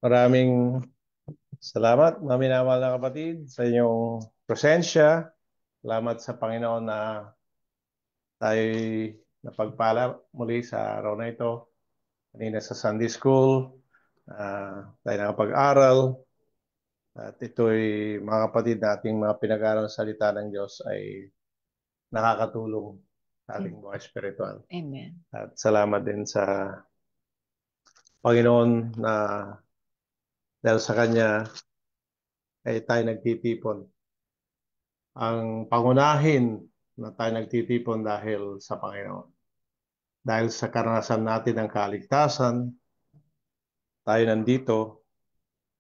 Maraming salamat, mga minamahal na kapatid, sa inyong presensya. Salamat sa Panginoon na tayo'y napagpala muli sa araw na ito. Kanina sa Sunday School, tayo nakapag-aral. At ito'y, mga kapatid, nating mga pinag-aaral ng salita ng Diyos ay nakakatulong sa ating buhay espiritual. Amen. At salamat din sa Panginoon na dahil sa Kanya ay tayo nagtitipon. Ang pangunahin na tayo nagtitipon dahil sa Panginoon. Dahil sa karanasan natin ng kaligtasan, tayo nandito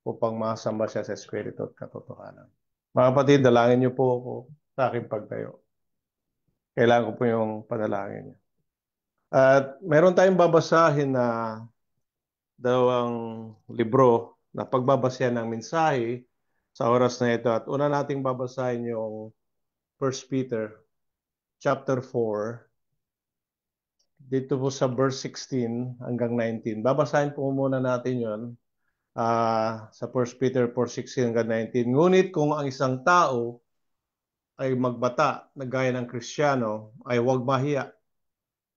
upang masamba siya sa Espiritu at katotohanan. Mga kapatid, dalangin niyo po ako sa aking pagtayo. Kailangan ko po yung panalangin niyo. At meron tayong babasahin na dalawang libro na pagbabasehan ng mensahe sa oras na ito. At una nating babasahin yung 1 Peter chapter 4, dito po sa verse 16 hanggang 19. Babasahin po muna natin yon sa 1 Peter 4:16 hanggang 19. Ngunit kung ang isang tao ay magbata na gaya ng Kristiyano, ay huwag mahiya,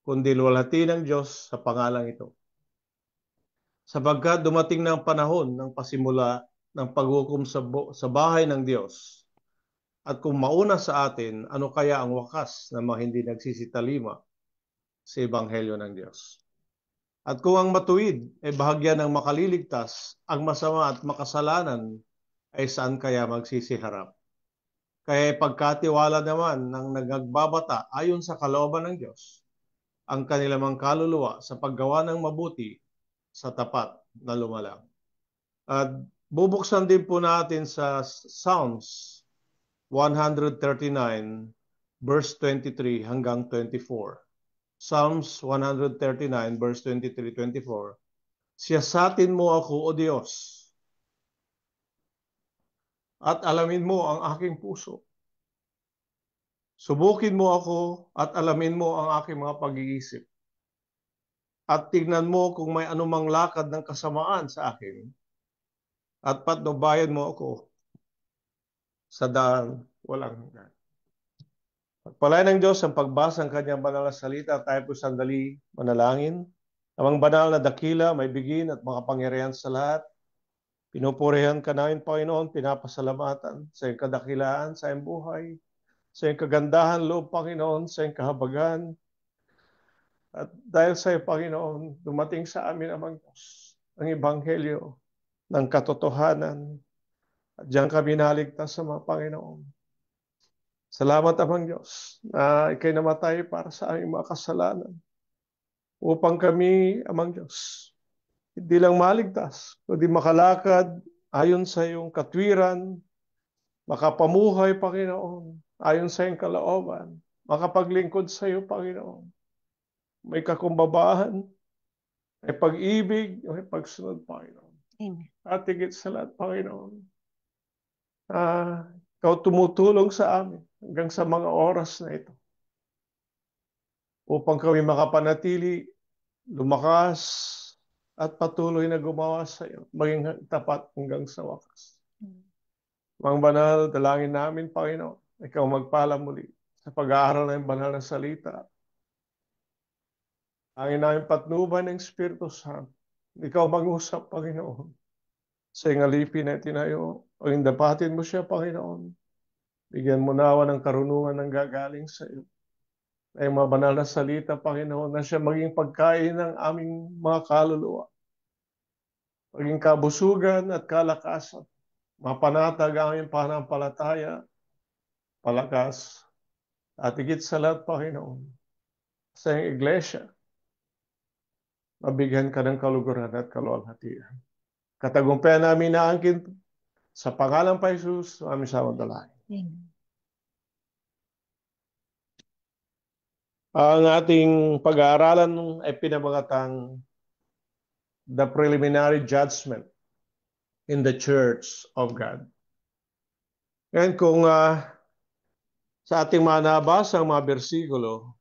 kundi luwalhati ng Diyos sa pangalang ito. Sapagkat dumating na ang panahon ng pasimula ng paghukom sa bahay ng Diyos. At kung mauna sa atin, ano kaya ang wakas na mga hindi nagsisitalima sa Ebanghelyo ng Diyos? At kung ang matuwid ay bahagya ng makaliligtas, ang masama at makasalanan ay saan kaya magsisiharap? Kaya pagkatiwala naman ng nagagbabata ayon sa kalooban ng Diyos, ang kanilang kaluluwa sa paggawa ng mabuti sa tapat na lumalang. At bubuksan din po natin sa Psalms 139 verse 23 hanggang 24. Psalms 139 verse 23-24. Siyasatin mo ako, O Diyos, at alamin mo ang aking puso. Subukin mo ako at alamin mo ang aking mga pag-iisip. At tignan mo kung may anumang lakad ng kasamaan sa akin. At patnubayan mo ako sa daan walang hanggan. Pagpalain ng Diyos ang pagbasa ng kanyang banal na salita. Tayo po sandali manalangin. Amang banal na dakila, may bigin at makapangyarihan sa lahat. Pinupurihan ka namin, Panginoon, pinapasalamatan sa iyong kadakilaan, sa iyong buhay, sa iyong kagandahan loob, Panginoon, sa iyong kahabagan. At dahil sa iyo, Panginoon, dumating sa amin, Amang Diyos, ang Ebanghelyo ng katotohanan. At diyan kami naligtas sa mga Panginoon. Salamat, Amang Diyos, na ikay namatay para sa aming mga kasalanan. Upang kami, Amang Diyos, hindi lang maligtas, kundi makalakad ayon sa iyong katwiran, makapamuhay, Panginoon, ayon sa iyong kalooban, makapaglingkod sa iyo, Panginoon. May kakumbabahan, may pag-ibig, may pagsunod, Panginoon. Amen. At higit sa lahat, Panginoon, ikaw tumutulong sa amin hanggang sa mga oras na ito upang kami makapanatili, lumakas, at patuloy na gumawa sa iyo, maging tapat hanggang sa wakas. Mga banal, dalangin namin, Panginoon, ikaw magpala muli sa pag-aaral ng banal na salita. Ang namin patnuban ng Espiritu Santo. Ikaw mag-usap, Panginoon, sa iyong alipin na tinayo. O indapatin mo siya, Panginoon. Bigyan mo nawa ng karunungan ng gagaling sa iyo. Ay mga banal na salita, Panginoon, na siya maging pagkain ng aming mga kaluluwa. Maging kabusugan at kalakasan. Mapanatag ang aming pananampalataya, palakas, at higit sa lahat, Panginoon, sa iyong iglesia, mabigyan ka ng kaluguran at kaluwalhatian. Katagumpayan namin naangkin sa pangalan pa Jesus, aming samang dalangin. Amen. Ang ating pag-aaralan ay pinamagatang The Preliminary Judgment in the Church of God. Ngayon kung sa ating mga nabasang mga bersikulo,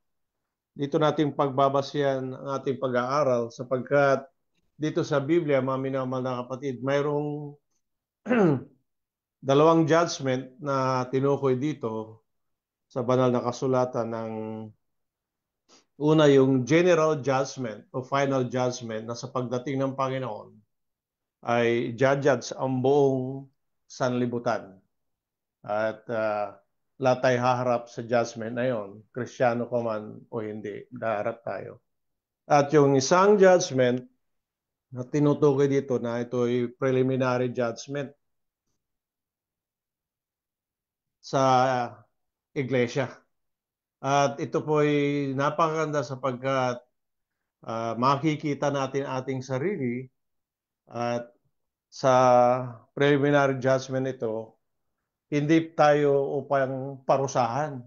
dito natin pagbabasihan ang ating pag-aaral sapagkat dito sa Biblia, mga minamahal na kapatid, mayroong dalawang judgment na tinukoy dito sa banal na kasulatan ng una yung general judgment o final judgment na sa pagdating ng Panginoon ay judge ang buong sanlibutan. At lahat tayo haharap sa judgment na yon, Kristiyano ka man o hindi, haharap tayo. At yung isang judgment na tinutukoy dito na ito ay preliminary judgment sa iglesia. At ito po ay napakaganda sapagkat makikita natin ating sarili at sa preliminary judgment ito, hindi tayo upang parusahan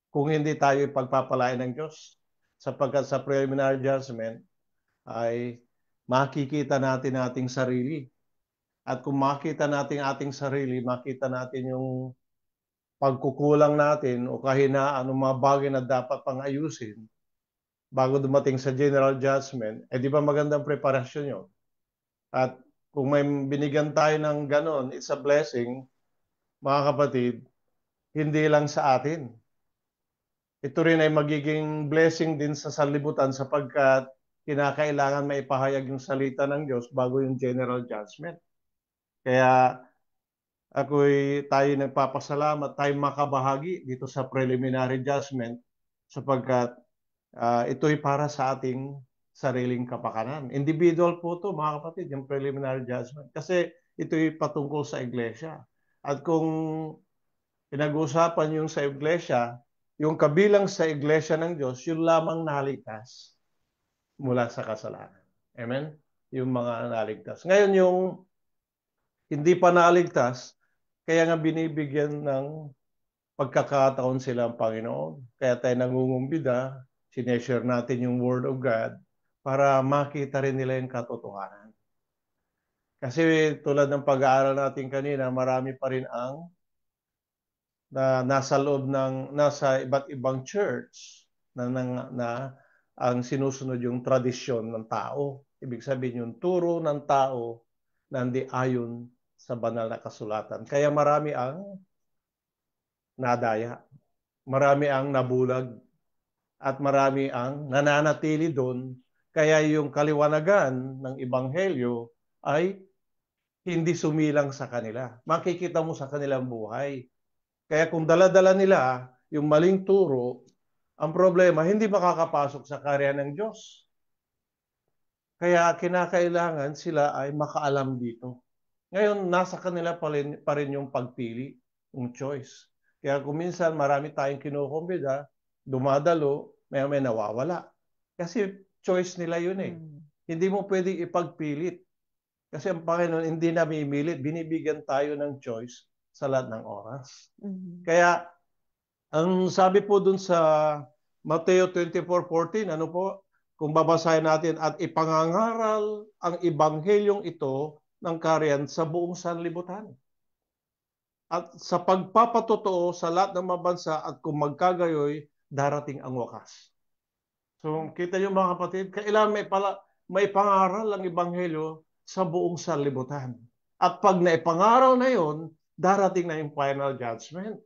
kung hindi tayo pagpapalain ng Diyos. Sapagkat sa preliminary judgment ay makikita natin ating sarili. At kung makita natin ating sarili, makita natin yung pagkukulang natin o kahinaan o mga bagay na dapat pang ayusin bago dumating sa general judgment, di ba magandang preparasyon yun? At kung may binigyan tayo ng ganon, it's a blessing, mga kapatid, hindi lang sa atin. Ito rin ay magiging blessing din sa sanlibutan sapagkat kinakailangan maipahayag yung salita ng Diyos bago yung general judgment. Kaya tayo nagpapasalamat, tayo makabahagi dito sa preliminary judgment sapagkat ito'y para sa ating sariling kapakanan. Individual po ito, mga kapatid, yung preliminary judgment. Kasi ito'y patungkol sa iglesia. At kung pinag-uusapan yung sa iglesia, yung kabilang sa iglesia ng Diyos, yung lamang naligtas mula sa kasalanan. Amen? Yung mga naligtas. Ngayon, yung hindi pa naligtas, kaya nga binibigyan ng pagkakataon sila ang Panginoon. Kaya tayo nangungumbida, sineshare natin yung Word of God para makita rin nila yung katotohanan. Kasi tulad ng pag-aaral natin kanina, marami pa rin ang nasa loob nasa iba't ibang church na ang sinusunod yung tradisyon ng tao. Ibig sabihin yung turo ng tao na hindi ayon sa banal na kasulatan. Kaya marami ang nadaya, marami ang nabulag, at marami ang nananatili doon. Kaya yung kaliwanagan ng Ebanghelyo ay hindi sumilang sa kanila. Makikita mo sa kanilang buhay. Kaya kung dala-dala nila yung maling turo, ang problema, hindi makakapasok sa karya ng Diyos. Kaya kinakailangan sila ay makaalam dito. Ngayon, nasa kanila pa rin yung pagpili, yung choice. Kaya kung minsan marami tayong kinukumbida, dumadalo, may nawawala. Kasi choice nila yun eh. Hindi mo pwedeng ipagpilit. Kasi ang Panginoon hindi namimilit, binibigyan tayo ng choice sa lahat ng oras. Kaya, ang sabi po dun sa Mateo 24:14, ano po? Kung babasahin natin, at ipangangaral ang Ebanghelyong ito ng kariyan sa buong sanlibutan. At sa pagpapatotoo sa lahat ng mga bansa at kung magkagayoy, darating ang wakas. So, kita niyo mga kapatid, kailangan may pangaral ang Ebanghelyo sa buong sanlibutan. At pag naipangaral na yon, darating na yung final judgment.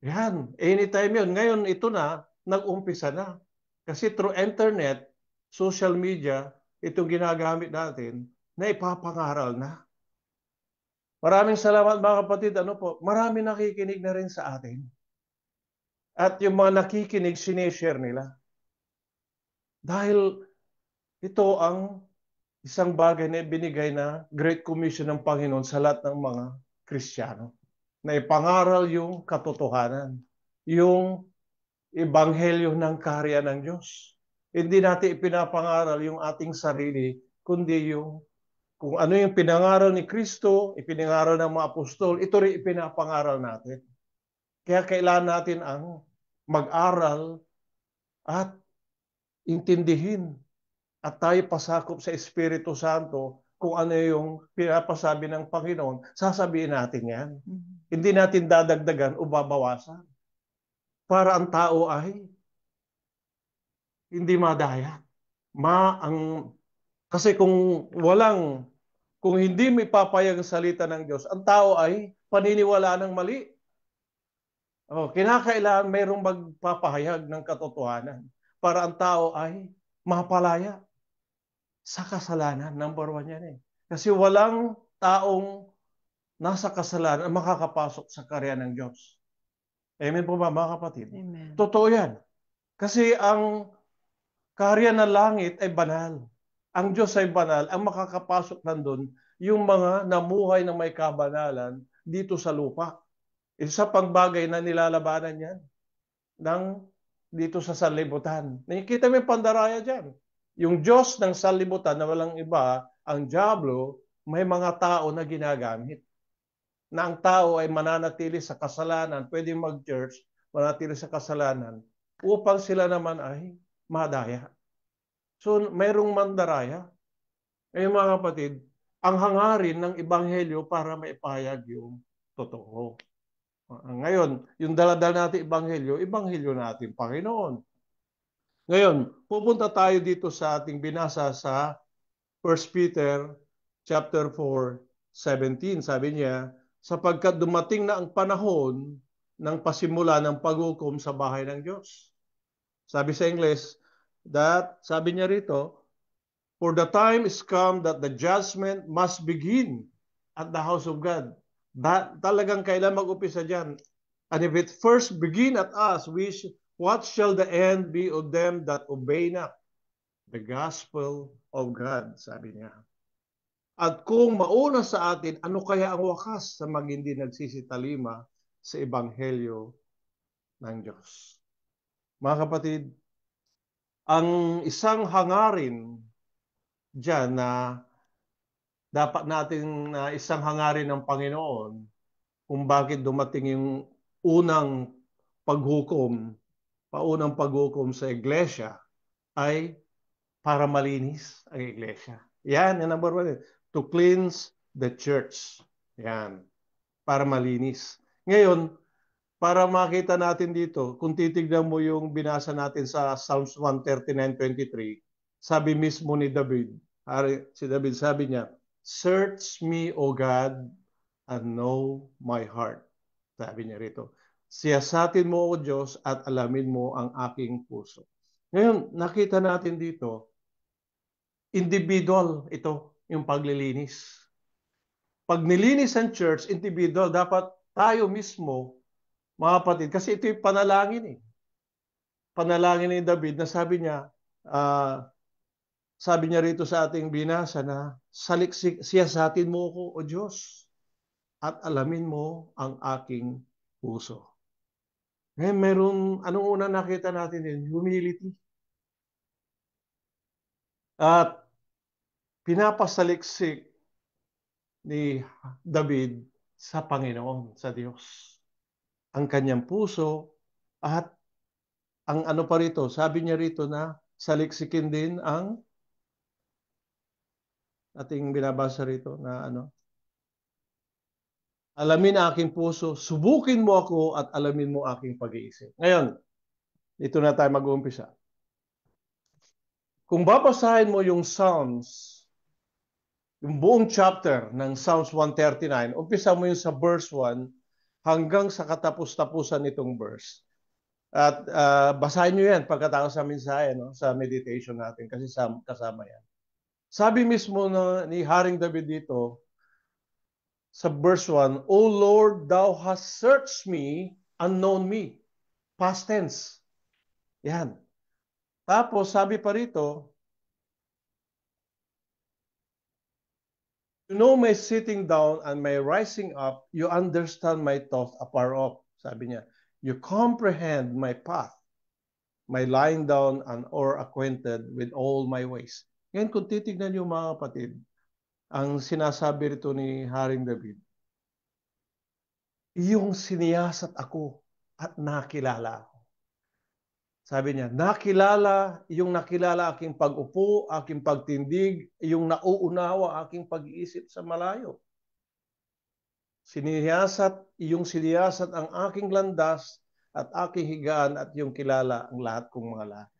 Yan, anytime yun. Ngayon, ito na, nag-umpisa na. Kasi through internet, social media, itong ginagamit natin, na ipapangaral na. Maraming salamat mga kapatid. Ano po, marami nakikinig na rin sa atin. At yung mga nakikinig, sineshare nila. Dahil ito ang isang bagay na binigay na Great Commission ng Panginoon sa lahat ng mga Kristiyano. Na ipangaral yung katotohanan. Yung Ebanghelyo ng karya ng Diyos. Hindi natin ipinapangaral yung ating sarili, kundi yung kung ano yung pinangaral ni Kristo, ipinangaral ng mga apostol, ito rin ipinapangaral natin. Kaya kailangan natin ang mag-aral at intindihin at tayo pasakop sa Espiritu Santo kung ano yung pinapasabi ng Panginoon, sasabihin natin yan. Hindi natin dadagdagan o babawasan para ang tao ay hindi madaya. Ang Kasi kung hindi may papayag ang salita ng Diyos, ang tao ay paniniwala ng mali. Kinakailangan mayroong magpapahayag ng katotohanan para ang tao ay mapalaya sa kasalanan. Number one yan eh. Kasi walang taong nasa kasalanan ang makakapasok sa karya ng Diyos. Amen po ba mga kapatid? Amen. Totoo yan. Kasi ang karya ng langit ay banal. Ang Diyos ay banal. Ang makakapasok nandun, yung mga namuhay na may kabanalan dito sa lupa. Isa pang bagay na nilalabanan yan ng dito sa sanlibutan. Nakikita mo yung pandaraya dyan. Yung Diyos ng sanlibutan na walang iba, ang Diablo, may mga tao na ginagamit. Na ang tao ay mananatili sa kasalanan, pwedeng mag-church, mananatili sa kasalanan, upang sila naman ay madaya. So, mayroong mandaraya. Ngayon mga kapatid, ang hangarin ng Ebanghelyo para maipahayag yung totoo. Ngayon, yung daladal natin Ebanghelyo, Ebanghelyo natin Panginoon. Ngayon, pupunta tayo dito sa ating binasa sa 1 Peter chapter 4:17. Sabi niya, sapagkat dumating na ang panahon ng pasimula ng paghukom sa bahay ng Diyos. Sabi sa English, sabi niya rito, for the time is come that the judgment must begin at the house of God. Talagang kailan mag-upisa dyan? And if it first begin at us, what shall the end be of them that obey not the gospel of God? Sabi niya. At kung mauna sa atin, ano kaya ang wakas sa mag hindi nagsisitalima sa Ebanghelyo ng Diyos? Mga kapatid, ang isang hangarin dyan na dapat natin na isang hangarin ng Panginoon kung bakit dumating yung unang paunang paghukom sa iglesia ay para malinis ang iglesia. Yan, yung number one. To cleanse the church. Yan, para malinis. Ngayon, para makita natin dito, kung titignan mo yung binasa natin sa Psalms 139:23, sabi mismo ni David, si David sabi niya, search me, O God, and know my heart. Sabi niya rito, siyasatin mo, O Diyos, at alamin mo ang aking puso. Ngayon, nakita natin dito, individual ito, yung paglilinis. Pag nilinis ang church, individual, dapat tayo mismo, mga kapatid, kasi ito yung panalangin eh. Panalangin ni David na sabi niya rito sa ating binasa na siyasatin mo ko, O Diyos, at alamin mo ang aking puso. Ngayon, anong una nakita natin din? Humility. At pinapasaliksik ni David sa Panginoon, sa Diyos. Ang kanyang puso at ang ano pa rito, sabi niya rito na saliksikin din ang ating binabasa rito na alamin aking puso, subukin mo ako at alamin mo aking pag-iisip. Ngayon, dito na tayo mag-uumpisa. Kung babasahin mo yung Psalms, yung buong chapter ng Psalms 139, umpisa mo yung sa verse 1 hanggang sa katapos-tapusan nitong verse. At basahin nyo yan pagkatapos sa mensahe, sa meditation natin kasi kasama yan. Sabi mismo ni Haring David dito sa verse 1, O Lord, Thou hast searched me and known me. Past tense. Yan. Tapos sabi pa rito, you know my sitting down and my rising up, you understand my thoughts afar off. Sabi niya, you comprehend my path, my lying down and or acquainted with all my ways. Ngayon kung titignan niyo mga kapatid, ang sinasabi rito ni Haring David, yung siniyasat ako at nakilala ako. Sabi niya, nakilala aking pag-upo, aking pagtindig, yung nauunawa aking pag-iisip sa malayo. Yung siniyasat ang aking landas at aking higaan at yung kilala ang lahat kong mga lahat.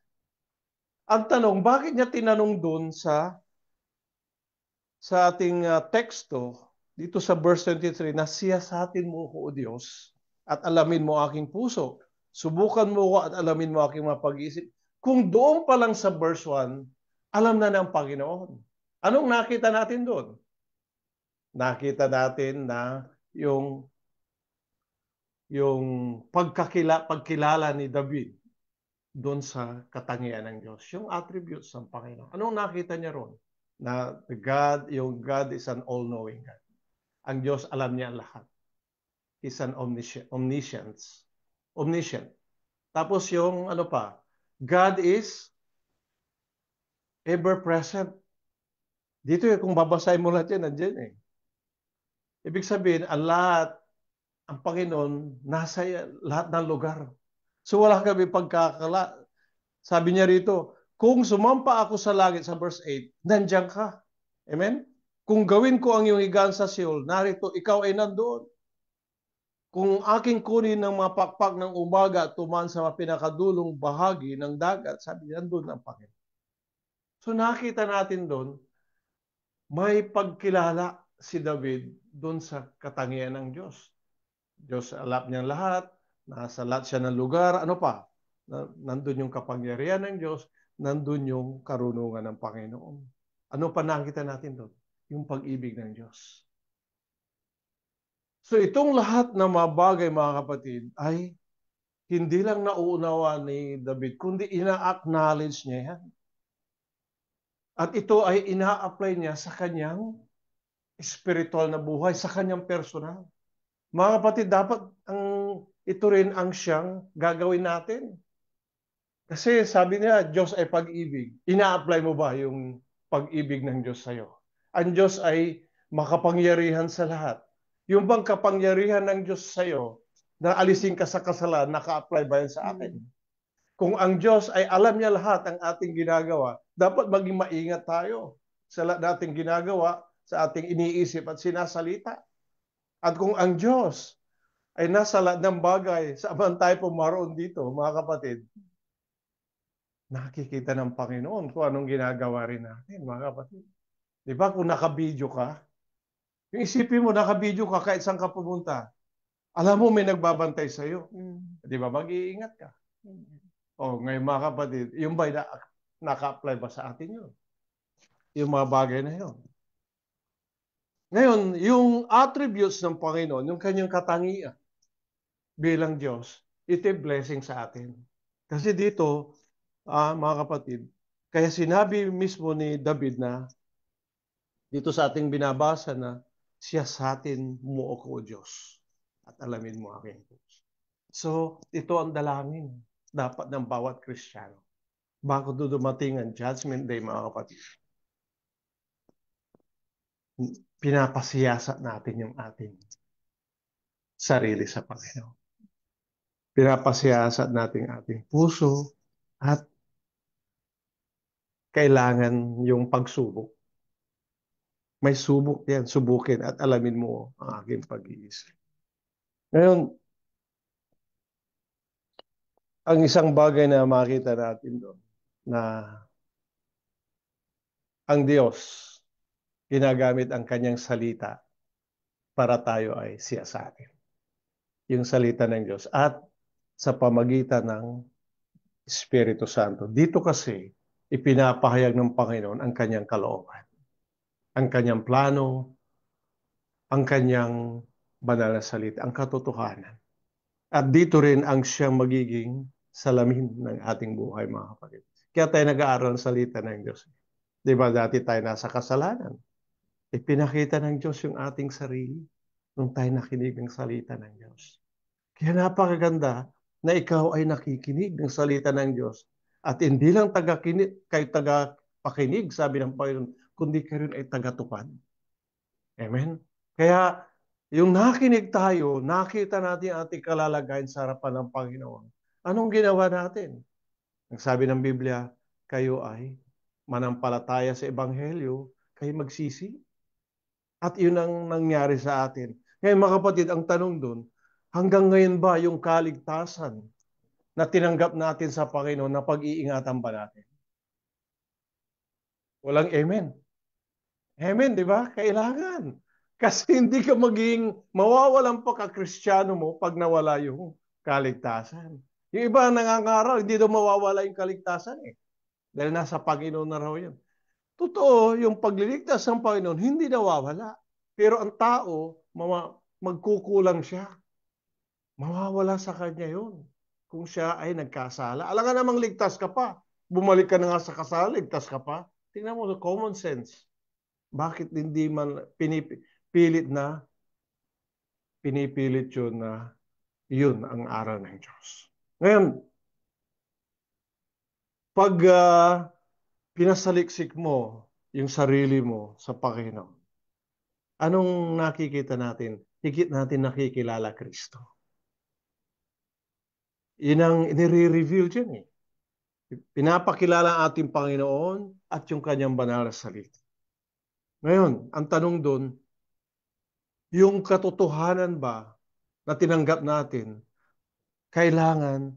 Ang tanong, bakit niya tinanong dun sa sa ating teksto, dito sa verse 23, na siyasatin mo ko, O Diyos, at alamin mo aking puso. Subukan mo ko at alamin mo aking mga pag-iisip. Kung doon pa lang sa verse 1, alam na ng Panginoon. Anong nakita natin doon? Nakita natin na yung pagkilala ni David doon sa katangian ng Diyos, yung attributes ng Panginoon. Anong nakita niya ron? Na yung God is an all-knowing God. Ang Diyos alam niya lahat. He's an omniscient. Omniscient. Tapos yung ano pa, God is ever-present. Dito kung babasahin mo lahat yan, nandiyan eh. Ibig sabihin, ang Panginoon, nasa lahat ng lugar. So wala kami pagkakala. Sabi niya rito, kung sumampa ako sa langit sa verse 8, nandiyan ka. Amen? Kung gawin ko ang iyong higaan sa Seol, narito, ikaw ay nandoon. Kung aking kunin ng mga pakpak ng umaga at tuman sa pinakadulong bahagi ng dagat, sabi niya, nandoon ang Panginoon. So nakita natin doon, may pagkilala si David doon sa katangian ng Diyos. Diyos alam niyang lahat, nasa lahat siya ng lugar, ano pa? Nandun yung kapangyarihan ng Diyos, nandun yung karunungan ng Panginoon. Ano pa nakita natin doon? Yung pag-ibig ng Diyos. So itong lahat ng mga bagay, mga kapatid, ay hindi lang nauunawa ni David, kundi ina-acknowledge niya yan. At ito ay ina-apply niya sa kanyang spiritual na buhay, sa kanyang personal. Mga kapatid, dapat ito rin ang siyang gagawin natin. Kasi sabi niya, Diyos ay pag-ibig. Ina-apply mo ba yung pag-ibig ng Diyos sa'yo? Ang Diyos ay makapangyarihan sa lahat. Yung bang kapangyarihan ng Diyos sa'yo, na alisin ka sa kasalanan, naka-apply ba yan sa akin? Kung ang Diyos ay alam niya lahat ang ating ginagawa, dapat maging maingat tayo sa lahat nating ginagawa, sa ating iniisip at sinasalita. At kung ang Diyos ay nasa lahat ng bagay, saan tayo pumaroon dito, mga kapatid, nakikita ng Panginoon kung anong ginagawa rin natin, mga kapatid. Di ba, kung naka-video ka, yung isipin mo, naka-video ka kahit saan ka pumunta, alam mo may nagbabantay sa'yo. Di ba, mag-iingat ka. O, ngayon mga kapatid, yung ba naka-apply ba sa atin yun? Yung mga bagay na yun. Ngayon, yung attributes ng Panginoon, yung kanyang katangian bilang Diyos, ito ay blessing sa atin. Kasi dito, mga kapatid, kaya sinabi mismo ni David na dito sa ating binabasa na siyasatin mo ako, O Diyos, at alamin mo aking puso. So, ito ang dalangin dapat ng bawat Kristiyano bago dumating ang Judgment Day, mga kapatid. Pinapasiyasat natin yung ating sarili sa Panginoon. Pinapasiyasat natin ang ating puso at kailangan yung pagsubok. May subok yan, subukin at alamin mo ang aking pag-iisip. Ngayon, ang isang bagay na makita natin doon, na ang Diyos, ginagamit ang kanyang salita para tayo ay siyasatin. Yung salita ng Diyos at sa pamagitan ng Espiritu Santo. Dito kasi, ipinapahayag ng Panginoon ang kanyang kalooban, ang kanyang plano, ang kanyang banal na salita, ang katotohanan. At dito rin ang siyang magiging salamin ng ating buhay, mga kapatid. Kaya tayo nag-aaral ng salita ng Diyos. Di ba dati tayo nasa kasalanan? Ipinakita ng Diyos yung ating sarili nung tayo nakinig ng salita ng Diyos. Kaya napakaganda na ikaw ay nakikinig ng salita ng Diyos at hindi lang tagapakinig, sabi ng Panginoon, kundi kayo rin ay tagatupad. Amen? Kaya yung nakinig tayo, nakita natin ang ating kalalagayan sa harapan ng Panginoon. Anong ginawa natin? Ang sabi ng Biblia, kayo ay manampalataya sa Ebanghelyo, kayo magsisi. At yun ang nangyari sa atin. Ngayon mga kapatid, ang tanong doon, hanggang ngayon ba yung kaligtasan na tinanggap natin sa Panginoon na pag-iingatan ba natin? Walang amen. Amen, di ba? Kailangan. Kasi hindi ka maging mawawalan pa ka-Kristiyano mo pag nawala yung kaligtasan. Yung iba nangangaral, hindi daw mawawala yung kaligtasan eh. Dahil nasa Panginoon na raw yun. Totoo, yung pagliligtas ng Panginoon, hindi nawawala. Pero ang tao, magkukulang siya. Mawawala sa kanya yun. Kung siya ay nagkasala. Alam nga namang ligtas ka pa. Bumalik ka na nga sa kasala, ligtas ka pa. Tingnan mo, common sense. Bakit hindi man pinipilit yun na yun ang aral ng Diyos. Ngayon, pag pinasaliksik mo yung sarili mo sa Panginoon, anong nakikita natin? Higit natin nakikilala Kristo. Yun ang nire-reveal dyan eh. Pinapakilala ang ating Panginoon at yung kanyang banal na salita. Ngayon, ang tanong doon, yung katotohanan ba na tinanggap natin, kailangan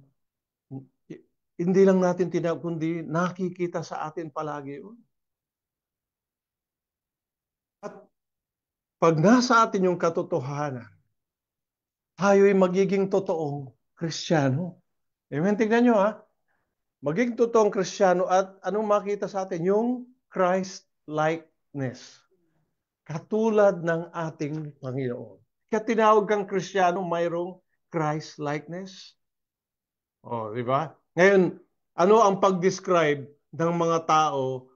hindi lang natin tinanggap, kundi nakikita sa atin palagi yun. At pag nasa atin yung katotohanan, tayo'y magiging totoong Kristiyano. Amen? Tingnan nyo ha. Magiging totoong Kristiyano at anong makita sa atin? Yung Christ-likeness. Katulad ng ating Panginoon. Kaya tinawag kang Kristiyano, mayroong Christ-likeness. O, di ba? Ngayon, ano ang pag-describe ng mga tao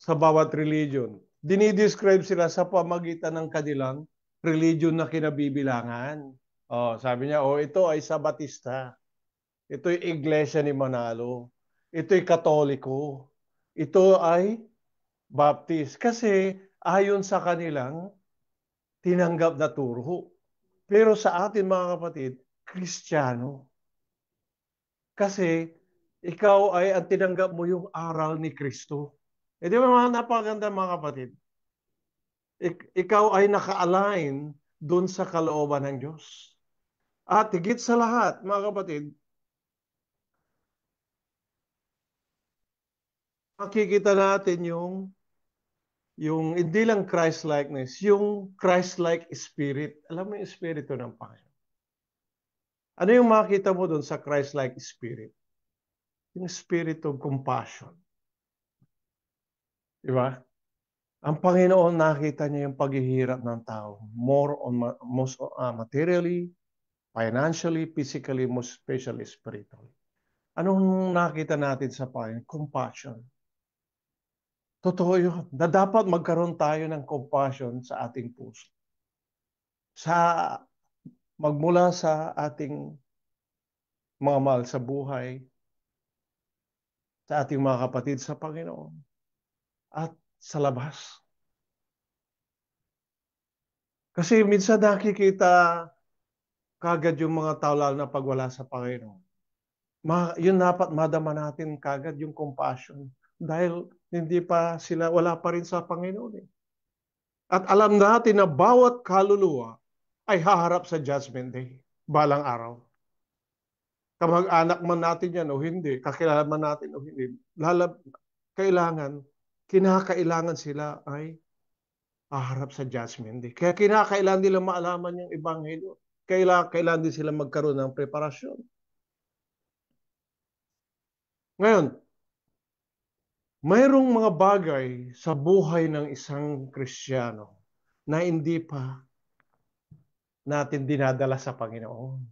sa bawat religion? Dinidescribe sila sa pamagitan ng kanilang religion na kinabibilangan. Oh, sabi niya, oh, ito ay Sabatista. Ito'y Iglesia ni Manalo. Ito'y Katoliko. Ito ay Baptist. Kasi ayon sa kanilang tinanggap na turo. Pero sa atin mga kapatid, Kristiyano. Kasi ikaw ay ang tinanggap mo yung aral ni Kristo. Eh di ba mga napakaganda mga kapatid? Ikaw ay naka-align dun sa kalooban ng Diyos. At higit sa lahat, mga kapatid, makikita natin yung hindi lang Christ-likeness, yung Christ-like spirit. Alam mo yung espiritu ng Panginoon. Ano yung makita mo dun sa Christ-like spirit? Yung spirit of compassion. Di ba? Ang Panginoon nakita niya yung paghihirap ng tao. Most materially, financially, physically, most especially spiritually. Anong nakita natin sa Panginoon? Compassion. Totoo yun. Na dapat magkaroon tayo ng compassion sa ating puso. Magmula sa ating mga mahal sa buhay, sa ating mga kapatid sa Panginoon, at sa labas. Kasi minsan nakikita kagad yung mga tao lalo na pag wala sa Panginoon. Yun dapat madama natin kagad yung compassion. Dahil hindi pa sila, wala pa rin sa Panginoon eh. At alam natin na bawat kaluluwa ay haharap sa Judgment Day, balang araw. Kamag-anak man natin yan o hindi, kakilala man natin o hindi, kinakailangan sila ay haharap sa Judgment Day. Kaya kinakailangan nila maalaman yung Ebanghelyo. Kailangan din sila magkaroon ng preparasyon. Ngayon, mayroong mga bagay sa buhay ng isang Kristiyano na hindi pa natin dinadala sa Panginoon.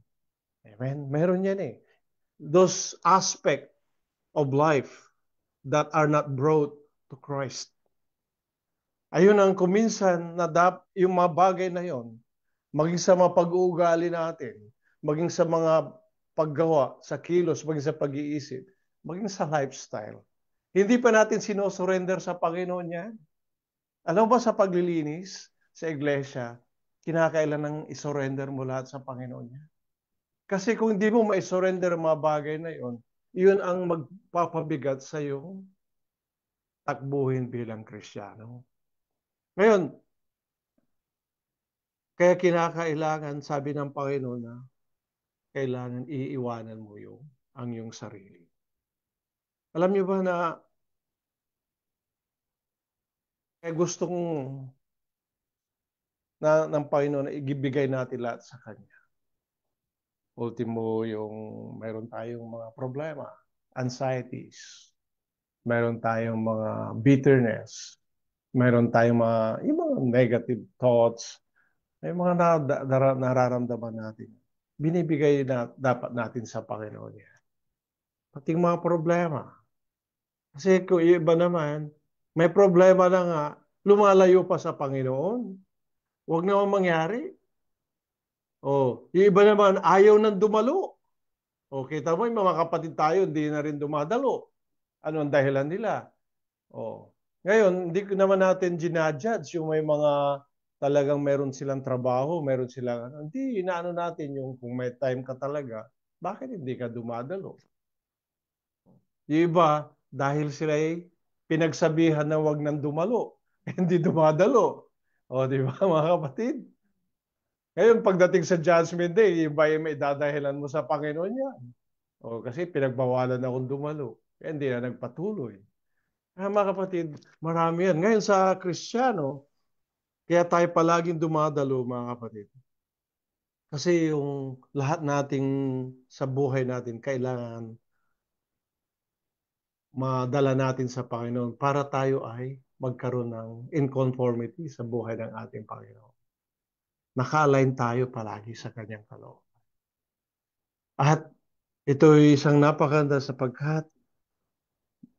Amen? Meron yan eh. Those aspects of life that are not brought to Christ. Ayun ang kuminsan na yung mga bagay na yon, maging sa mga pag-uugali natin, maging sa mga paggawa, sa kilos, maging sa pag-iisip, maging sa lifestyle. Hindi pa natin sinosurrender sa Panginoon yan. Alam ba sa paglilinis sa iglesia, kinakailan ng isurrender mo lahat sa Panginoon niya? Kasi kung hindi mo ma-surrender mga bagay na yon, yun ang magpapabigat sa iyong takbuhin bilang Kristiyano. Ngayon, kaya kinakailangan, sabi ng Panginoon na, kailangan iiwanan mo ang iyong sarili. Alam niyo ba na gustong ng Panginoon na ibigay natin lahat sa Kanya. Ultimo, yung mayroon tayong mga problema, anxieties, mayroon tayong mga bitterness, mayroon tayong yung mga negative thoughts, may mga nararamdaman natin. Binibigay na dapat natin sa Panginoon yan. Pati mga problema. Kasi kung yung iba naman, may problema na nga, lumalayo pa sa Panginoon. Huwag naman mangyari. O, yung iba naman, ayaw nang dumalo. O, kita mo, yung mga kapatid tayo, hindi na rin dumadalo. Ano ang dahilan nila? O, ngayon, hindi ko naman natin ginajudge yung may mga talagang meron silang trabaho, meron silang, hindi, inaano natin yung kung may time ka talaga, bakit hindi ka dumadalo? Yung iba, dahil sila ay pinagsabihan na wag nang dumalo, hindi dumadalo. O, di ba, mga kapatid? Ngayon, pagdating sa Judgment Day, yung ba yung may dadahilan mo sa Panginoon yan? O, kasi pinagbawalan akong dumalo. Kaya hindi na nagpatuloy. Mga kapatid, marami yan. Ngayon sa Kristiyano, kaya tayo palaging dumadalo, mga kapatid. Kasi yung lahat nating sa buhay natin, kailangan madala natin sa Panginoon para tayo ay magkaroon ng in conformity sa buhay ng ating Panginoon. Naka-align tayo palagi sa kanyang kalooban. At ito'y isang napakaganda sapagkat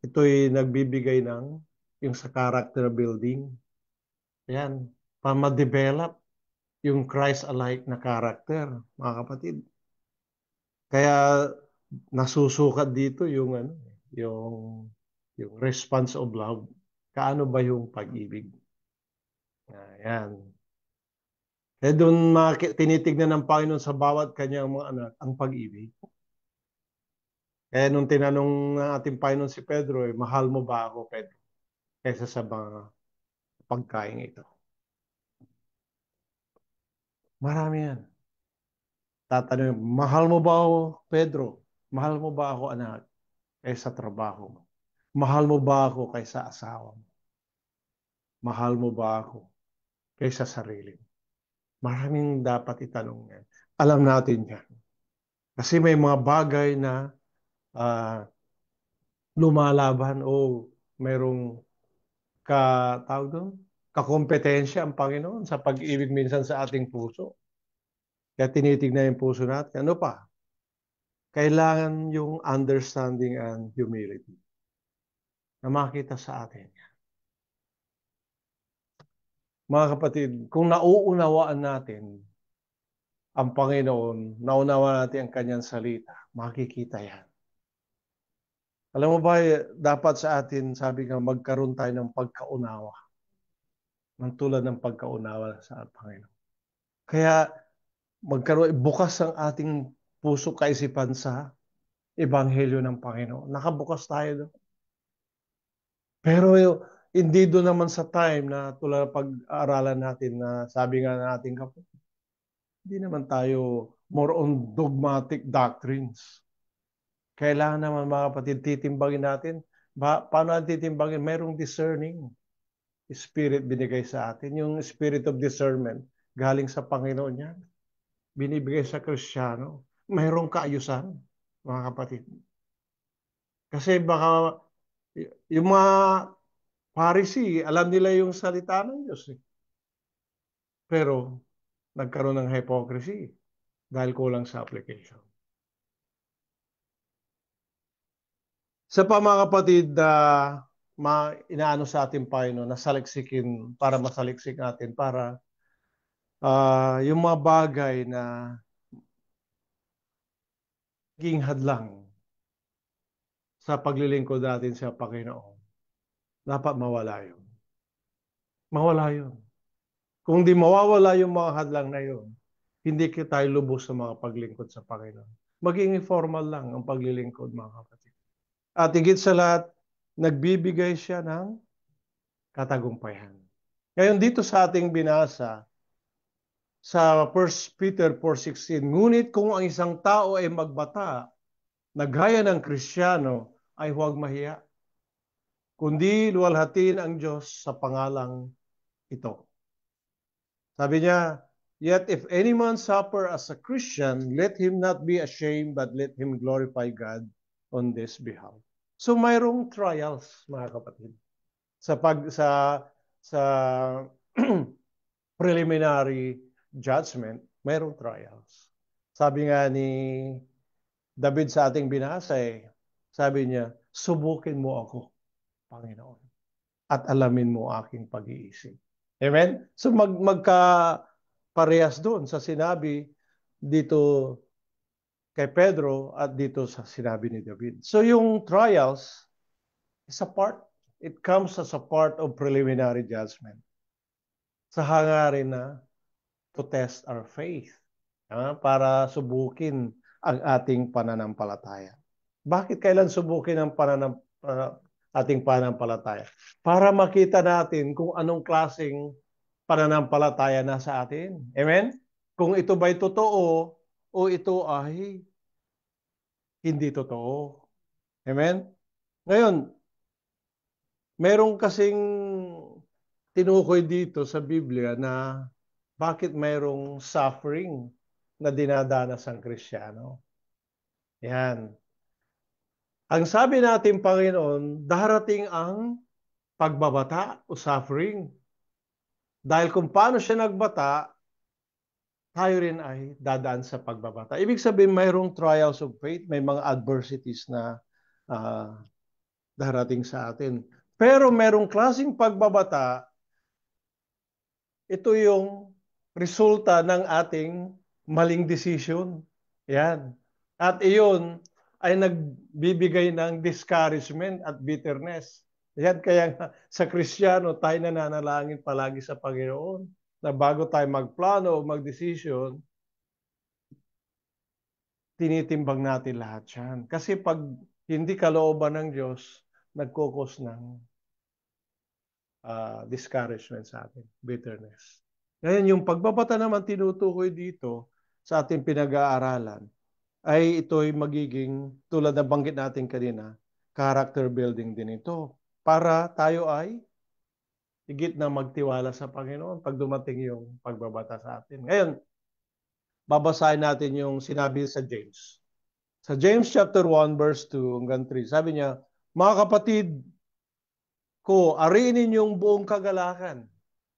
ito'y nagbibigay ng yung sa character building. Yan, para ma-develop yung Christ-alike na character, mga kapatid. Kaya nasusukat dito yung ano, yung yung response of love. Kaano ba yung pag-ibig? Ayan. Eh doon tinitignan ng Panginoon sa bawat kanyang mga anak ang pag-ibig. Kaya nung tinanong ng ating Panginoon si Pedro, mahal mo ba ako, Pedro? Kaysa sa mga pagkain ito. Marami yan. Tatanungin, mahal mo ba ako, Pedro? Mahal mo ba ako, anak? Kaysa trabaho mo? Mahal mo ba ako kaysa asawa mo? Mahal mo ba ako kaysa sarili mo? Maraming dapat itanong yan. Alam natin yan. Kasi may mga bagay na uh, lumalaban o merong tawag doon, kakompetensya ang Panginoon sa pag-ibig minsan sa ating puso. Kaya tinitignan yung puso natin. Ano pa? Kailangan yung understanding and humility na makita sa atin. Mga kapatid, kung nauunawaan natin ang Panginoon, nauunawaan natin ang kanyang salita, makikita yan. Alam mo ba, dapat sa atin, sabi nga, magkaroon tayo ng pagkaunawa. Ng tulad ng pagkaunawa sa Panginoon. Kaya bukas ang ating puso kaisipan sa Ebanghelyo ng Panginoon. Nakabukas tayo doon. Pero hindi doon naman sa time na tulad pag-aaralan natin na sabi nga natin kapatid, hindi naman tayo more on dogmatic doctrines. Kailangan naman mga kapatid, titimbangin natin. Paano ang titimbangin? Merong discerning spirit binigay sa atin. Yung spirit of discernment, galing sa Panginoon yan. Binibigay sa Kristiyano. Mayroong kaayusan, mga kapatid. Kasi baka yung mga Pharisee, alam nila yung salita ng Diyos. Pero nagkaroon ng hypocrisy dahil kulang sa application. Sa mga kapatid, inaano sa ating Panginoon na saliksikin para masaliksik natin para yung mga bagay na naging hadlang sa paglilingkod natin sa Panginoon, dapat mawala yun. Mawala yun. Kung di mawawala yung mga hadlang na yun, hindi tayo lubos sa mga paglingkod sa Panginoon. Maging informal lang ang paglilingkod, mga kapatid. At higit sa lahat, nagbibigay siya ng katagumpayan. Ngayon dito sa ating binasa, sa 1 Peter 4:16, ngunit kung ang isang tao ay magbata na gaya ng Kristiyano, ay huwag mahiya. kundi luwalhatiin ang Diyos sa pangalang ito. Sabi niya, yet if any man suffer as a Christian, let him not be ashamed, but let him glorify God on this behalf. So mayroong trials, mga kapatid. Sa preliminary judgment, mayroong trials. Sabi nga ni David sa ating binasa, sabi niya, subukin mo ako, Panginoon, at alamin mo aking pag-iisip. Amen? So magka-parehas doon sa sinabi dito kay Pedro at dito sa sinabi ni David. So yung trials is a part, it comes as a part of preliminary judgment. Sa hangarin na to test our faith, para subukin ang ating pananampalataya. Bakit kailan subukin ang ating pananampalataya? Para makita natin kung anong klaseng pananampalataya na sa atin. Amen? Kung ito ba'y totoo o ito ay hindi totoo. Amen? Ngayon, merong kasing tinukoy dito sa Biblia na bakit mayroong suffering na dinadanas ang Kristiyano. Yan. Ang sabi natin, Panginoon, darating ang pagbabata o suffering. Dahil kung paano siya nagbata, tayo rin ay dadaan sa pagbabata. Ibig sabihin, mayroong trials of faith, may mga adversities na darating sa atin. Pero mayroong klaseng pagbabata, ito yung resulta ng ating maling decision. Yan. At iyon ay nagbibigay ng discouragement at bitterness. Yan kaya sa Kristiyano tayo nananalangin palagi sa Panginoon na bago tayo magplano o magdesisyon, tinitimbang natin lahat yan. Kasi pag hindi kalooban ng Diyos, nagkukos ng discouragement sa atin, bitterness. Ngayon, yung pagbabata naman tinutukoy dito sa ating pinag-aaralan, ay ito'y magiging, tulad na banggit natin kanina, character building din ito. Para tayo ay higit na magtiwala sa Panginoon pag dumating yung pagbabata sa atin. Ngayon, babasahin natin yung sinabi sa James. Sa James chapter 1 verse 2 hanggang 3, sabi niya, mga kapatid ko, ariin ninyong buong kagalakan.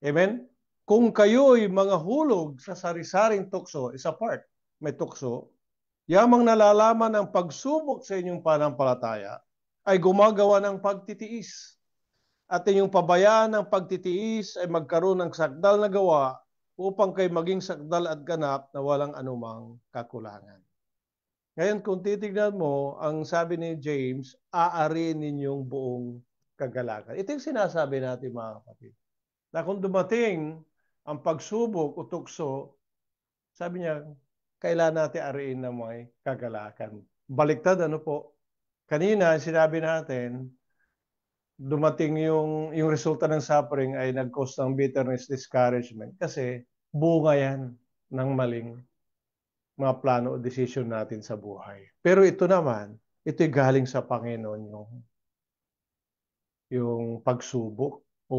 Amen? Kung kayo'y mga hulog sa sari-saring tukso, isa part, may tukso, yamang nalalaman ang pagsubok sa inyong panampalataya ay gumagawa ng pagtitiis. At inyong pabayaan ng pagtitiis ay magkaroon ng sakdal na gawa upang kayo maging sakdal at ganap na walang anumang kakulangan. Ngayon, kung titignan mo, ang sabi ni James, aariin ninyong buong kagalakan. Ito yung sinasabi natin, mga kapatid. Na kung dumating ang pagsubok o tukso, sabi niya, kailan natin ariin na may kagalakan. Baliktad, ano po? Kanina, sinabi natin, dumating yung resulta ng suffering ay nag-cause ng bitterness, discouragement. Kasi bunga yan ng maling mga plano o decision natin sa buhay. Pero ito naman, ito'y galing sa Panginoon yung pagsubok o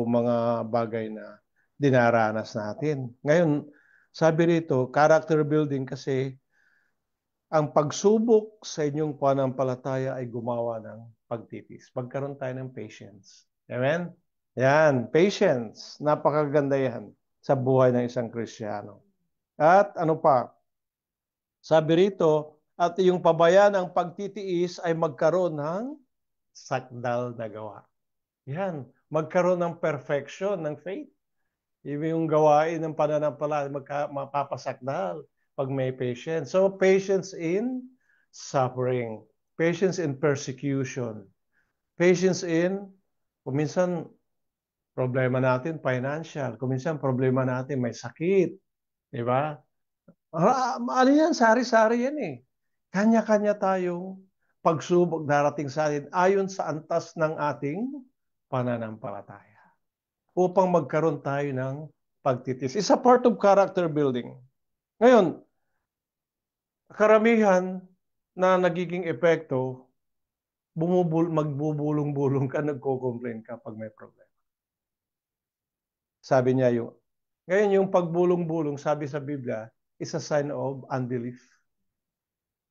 mga bagay na dinaranas natin. Ngayon, sabi rito, character building kasi ang pagsubok sa inyong pananampalataya ay gumawa ng pagtitiis. Magkaroon tayo ng patience. Amen? Yan, patience. Napakaganda yan sa buhay ng isang Kristiyano. At ano pa? Sabi rito, at yung pabayaan ng pagtitiis ay magkaroon ng sakdal na gawa. Yan, magkaroon ng perfection ng faith. Yung gawain ng pananampalataya mapapasakdal pag may patience. So, patience in suffering. Patience in persecution. Patience in, kuminsan, problema natin financial. Kuminsan, problema natin may sakit. Diba? Ano yan? Sari-sari yan eh. Kanya-kanya tayong pagsubok darating sa atin ayon sa antas ng ating pananampalataya upang magkaroon tayo ng pagtitis. It's a part of character building. Ngayon, karamihan na nagiging epekto magbubulong-bulong ka, nagko-complain ka pag may problema. Sabi niya ngayon yung pagbulong-bulong, sabi sa Biblia, is a sign of unbelief.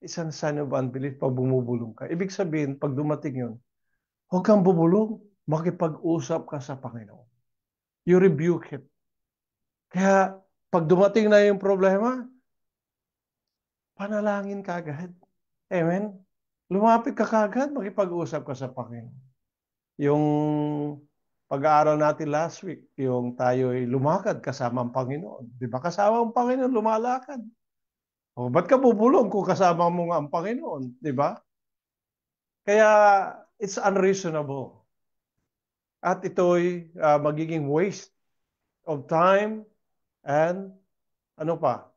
Isang sign of unbelief pag bumubulong ka. Ibig sabihin, pag dumating yun, huwag kang bubulong, makipag-usap ka sa Panginoon. You rebuke it. Kaya, pag dumating na yung problema, panalangin ka agad. Amen? Lumapit ka kagad, makipag-usap ka sa Panginoon. Yung pag-aaral natin last week, yung tayo'y lumakad kasama ang Panginoon. Di ba kasama ang Panginoon, lumalakad? O, ba't ka bubulong kung kasama mo nga ang Panginoon? Di ba? Kaya, it's unreasonable. At ito'y magiging waste of time and ano pa?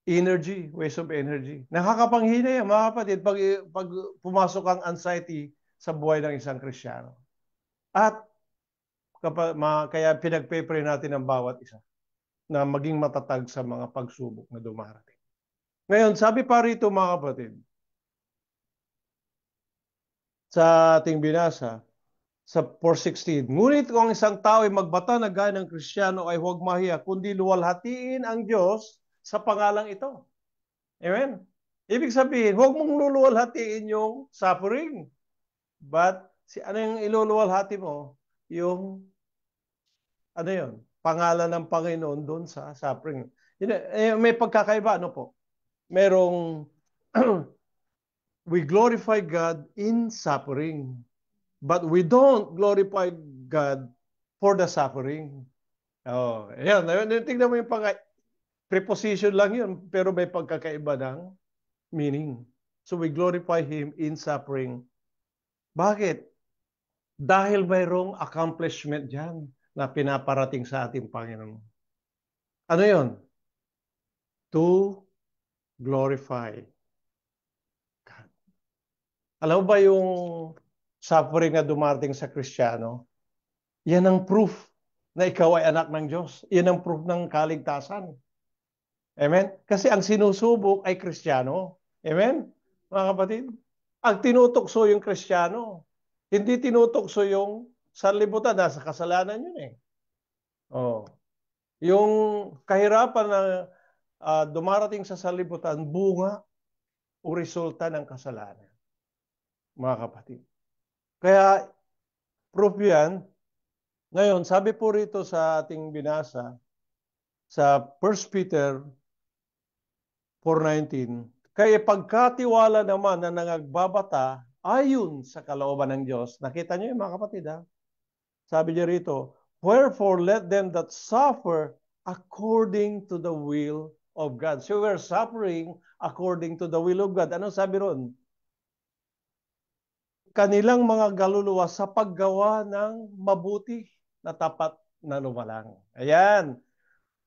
Energy, waste of energy. Nakakapanghina yan, mga kapatid, pag pumasok ang anxiety sa buhay ng isang Kristiyano. At kaya pinagpe-pray natin ang bawat isa na maging matatag sa mga pagsubok na dumarating. Ngayon, sabi pa rito mga kapatid, sa ating binasa, sa 4:16, ngunit kung isang tao ay magbata na gaya ng Kristiyano ay huwag mahiya, kundi luwalhatiin ang Diyos sa pangalang ito. Amen? Ibig sabihin, huwag mong luluwalhatiin yung suffering. But, ano yung iluluwalhati mo? Yung, ano yun? Pangalan ng Panginoon doon sa suffering. May pagkakaiba, ano po? Merong, we glorify God in suffering. But we don't glorify God for the suffering. Oh, ayan. Tingnan mo yung preposition lang yun, pero may pagkakaiba ng meaning. So we glorify Him in suffering. Bakit? Dahil mayroong accomplishment dyan na pinaparating sa ating Panginoon. Ano yun? To glorify God. Alam mo ba yung suffering na dumarating sa Kristiyano? Yan ang proof na ikaw ay anak ng Diyos. Yan ang proof ng kaligtasan. Amen? Kasi ang sinusubok ay Kristiyano. Amen? Mga kapatid? Ang tinutukso yung Kristiyano. Hindi tinutukso yung sanlibutan. Nasa kasalanan yun eh. Oh. Yung kahirapan na dumarating sa sanlibutan, bunga o resulta ng kasalanan. Mga kapatid. Kaya, proof yan. Ngayon, sabi po rito sa ating binasa, sa 1 Peter 4:19, kaya pagkatiwala naman na nangagbabata ayon sa kalooban ng Diyos. Nakita niyo yung mga kapatid ha? Sabi niya rito, wherefore let them that suffer according to the will of God. So we're suffering according to the will of God. Ano sabi ron? Kanilang mga galuluwa sa paggawa ng mabuti na tapat na lumalang. Ayan.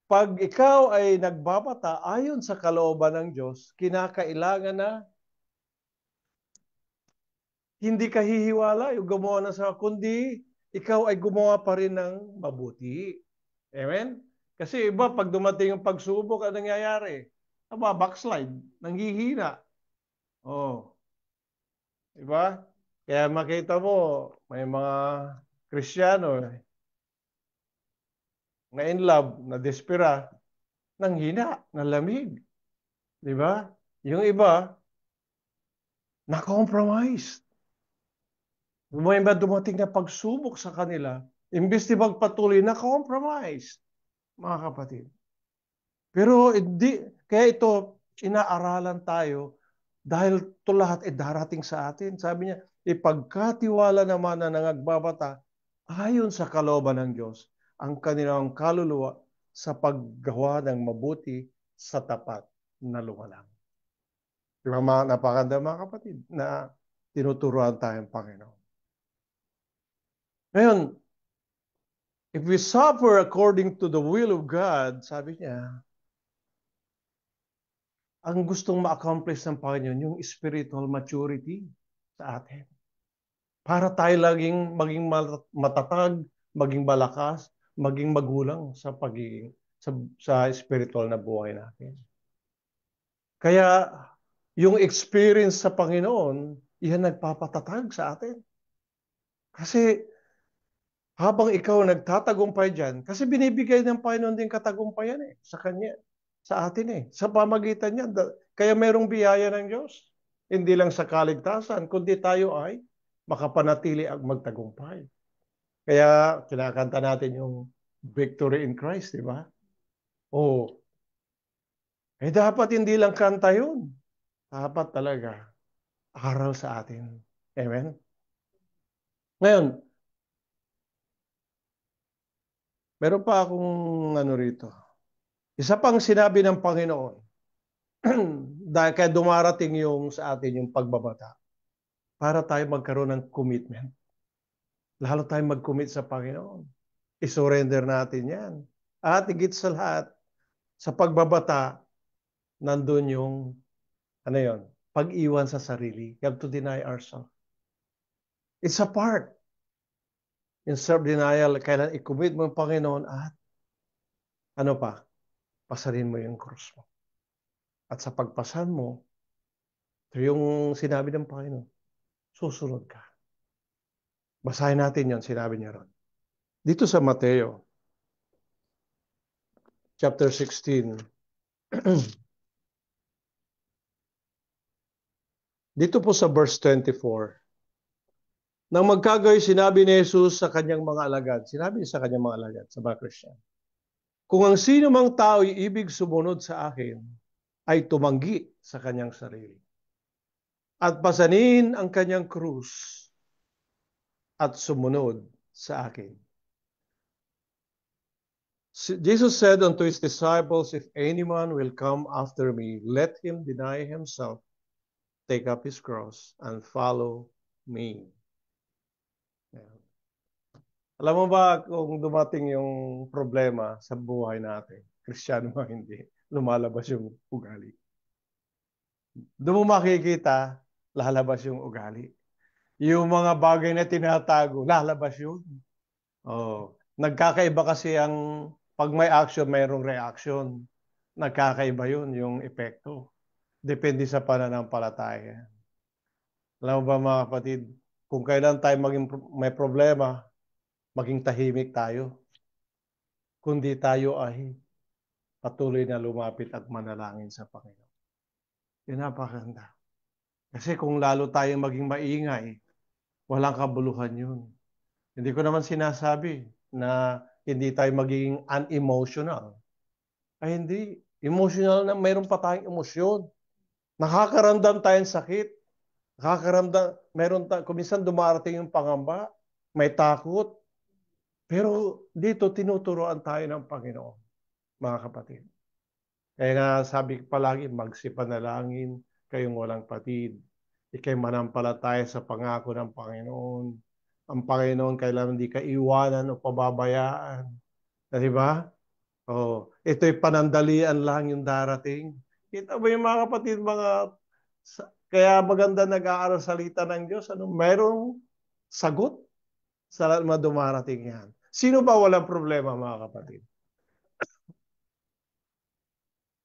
Pag ikaw ay nagbabata ayon sa kalooban ng Diyos, kinakailangan na hindi ka hihiwala yung gumawa na sa, kundi ikaw ay gumawa pa rin ng mabuti. Amen? Kasi iba, pag dumating yung pagsubok, ano nangyayari? Backslide, nanghihina. Oh. Diba? Kaya makita mo, may mga Kristiyano na in love, na despera, nanghina, nalamig. Diba? Yung iba, na-compromise. May iba dumating na pagsubok sa kanila, imbes di magpatuloy, na-compromise. Mga kapatid. Pero hindi, kaya ito, inaaralan tayo dahil ito lahat ay darating sa atin. Sabi niya, ipagkatiwala naman na nangagbabata ayon sa kalooban ng Diyos ang kanilang kaluluwa sa paggawa ng mabuti sa tapat na lumalang. Di ba napakaganda mga kapatid na tinuturuan tayong Panginoon. Ngayon, if we suffer according to the will of God, sabi niya, ang gustong ma-accomplish ng Panginoon, yung spiritual maturity sa atin. Para tayo maging matatag, maging malakas, maging magulang sa pagiging sa spiritual na buhay natin. Kaya yung experience sa Panginoon Yan nagpapatatag sa atin. Kasi habang ikaw nagtatagumpay dyan, kasi binibigay ng Panginoon din katagumpayan sa Kanya, sa atin sa pamagitan niya. Kaya merong biyaya ng Diyos. Hindi lang sa kaligtasan, kundi tayo ay makapanatili at magtagumpay. Kaya kinakanta natin yung victory in Christ, di ba? Oh, dapat hindi lang kanta yun. Dapat talaga aral sa atin. Amen? Ngayon, meron pa akong ano rito. Isa pang sinabi ng Panginoon, dahil kaya dumarating yung sa atin yung pagbabata, para tayo magkaroon ng commitment. Lalo tayong mag-commit sa Panginoon. I-surrender natin yan. At higit sa lahat, sa pagbabata, nandun yung, ano yon, pag-iwan sa sarili. You have to deny ourselves. It's a part. In self-denial, kailan i-commit mo yung Panginoon at ano pa, pasarin mo yung cross mo. At sa pagpasan mo, ito yung sinabi ng Panginoon, susunod ka. Basahin natin yon, sinabi niya ron. Dito sa Mateo, chapter 16, dito po sa verse 24, nang magkagayoy sinabi ni Jesus sa kanyang mga alagad, sinabi niya sa kanyang mga alagad, sa mga Christian, kung ang sino mang tao'y ibig sumunod sa akin, ay tumanggi sa kanyang sarili. At pasanin ang kanyang krus at sumunod sa akin. Jesus said unto his disciples, if any man will come after me, let him deny himself, take up his cross, and follow me. Alam mo ba kung dumating yung problema sa buhay natin, Kristiyano mo hindi, lumalabas yung ugali. Doon mo makikita, lalabas yung ugali. Yung mga bagay na tinatago, lalabas yun. Oh, nagkakaiba kasi ang pag may action, mayroong reaction. Nagkakaiba yun, yung epekto. Depende sa pananampalataya. Alam mo ba mga kapatid, kung kailan tayo may problema, maging tahimik tayo. Kundi tayo ay patuloy na lumapit at manalangin sa Panginoon. Yun napakaganda. Kasi kung lalo tayong maging maingay, walang kabuluhan yun. Hindi ko naman sinasabi na hindi tayo maging unemotional. Ay hindi. Emotional na mayroon pa tayong emosyon. Nakakaramdam tayong sakit. Nakakaramdam, kuminsan dumarating yung pangamba, may takot. Pero dito tinuturoan tayo ng Panginoon, mga kapatid. Kaya nga sabi palagi, magsipanalangin kayong walang patid. Ikay manampalataya sa pangako ng Panginoon. Ang Panginoon kailangan hindi ka iwanan o pababayaan. Di ba? Oh, ito'y panandalian lang yung darating. Kita mo yung mga kapatid, kaya maganda nag-aaral salita ng Diyos. Mayroong sagot sa mga dumarating yan. Sino ba walang problema, mga kapatid?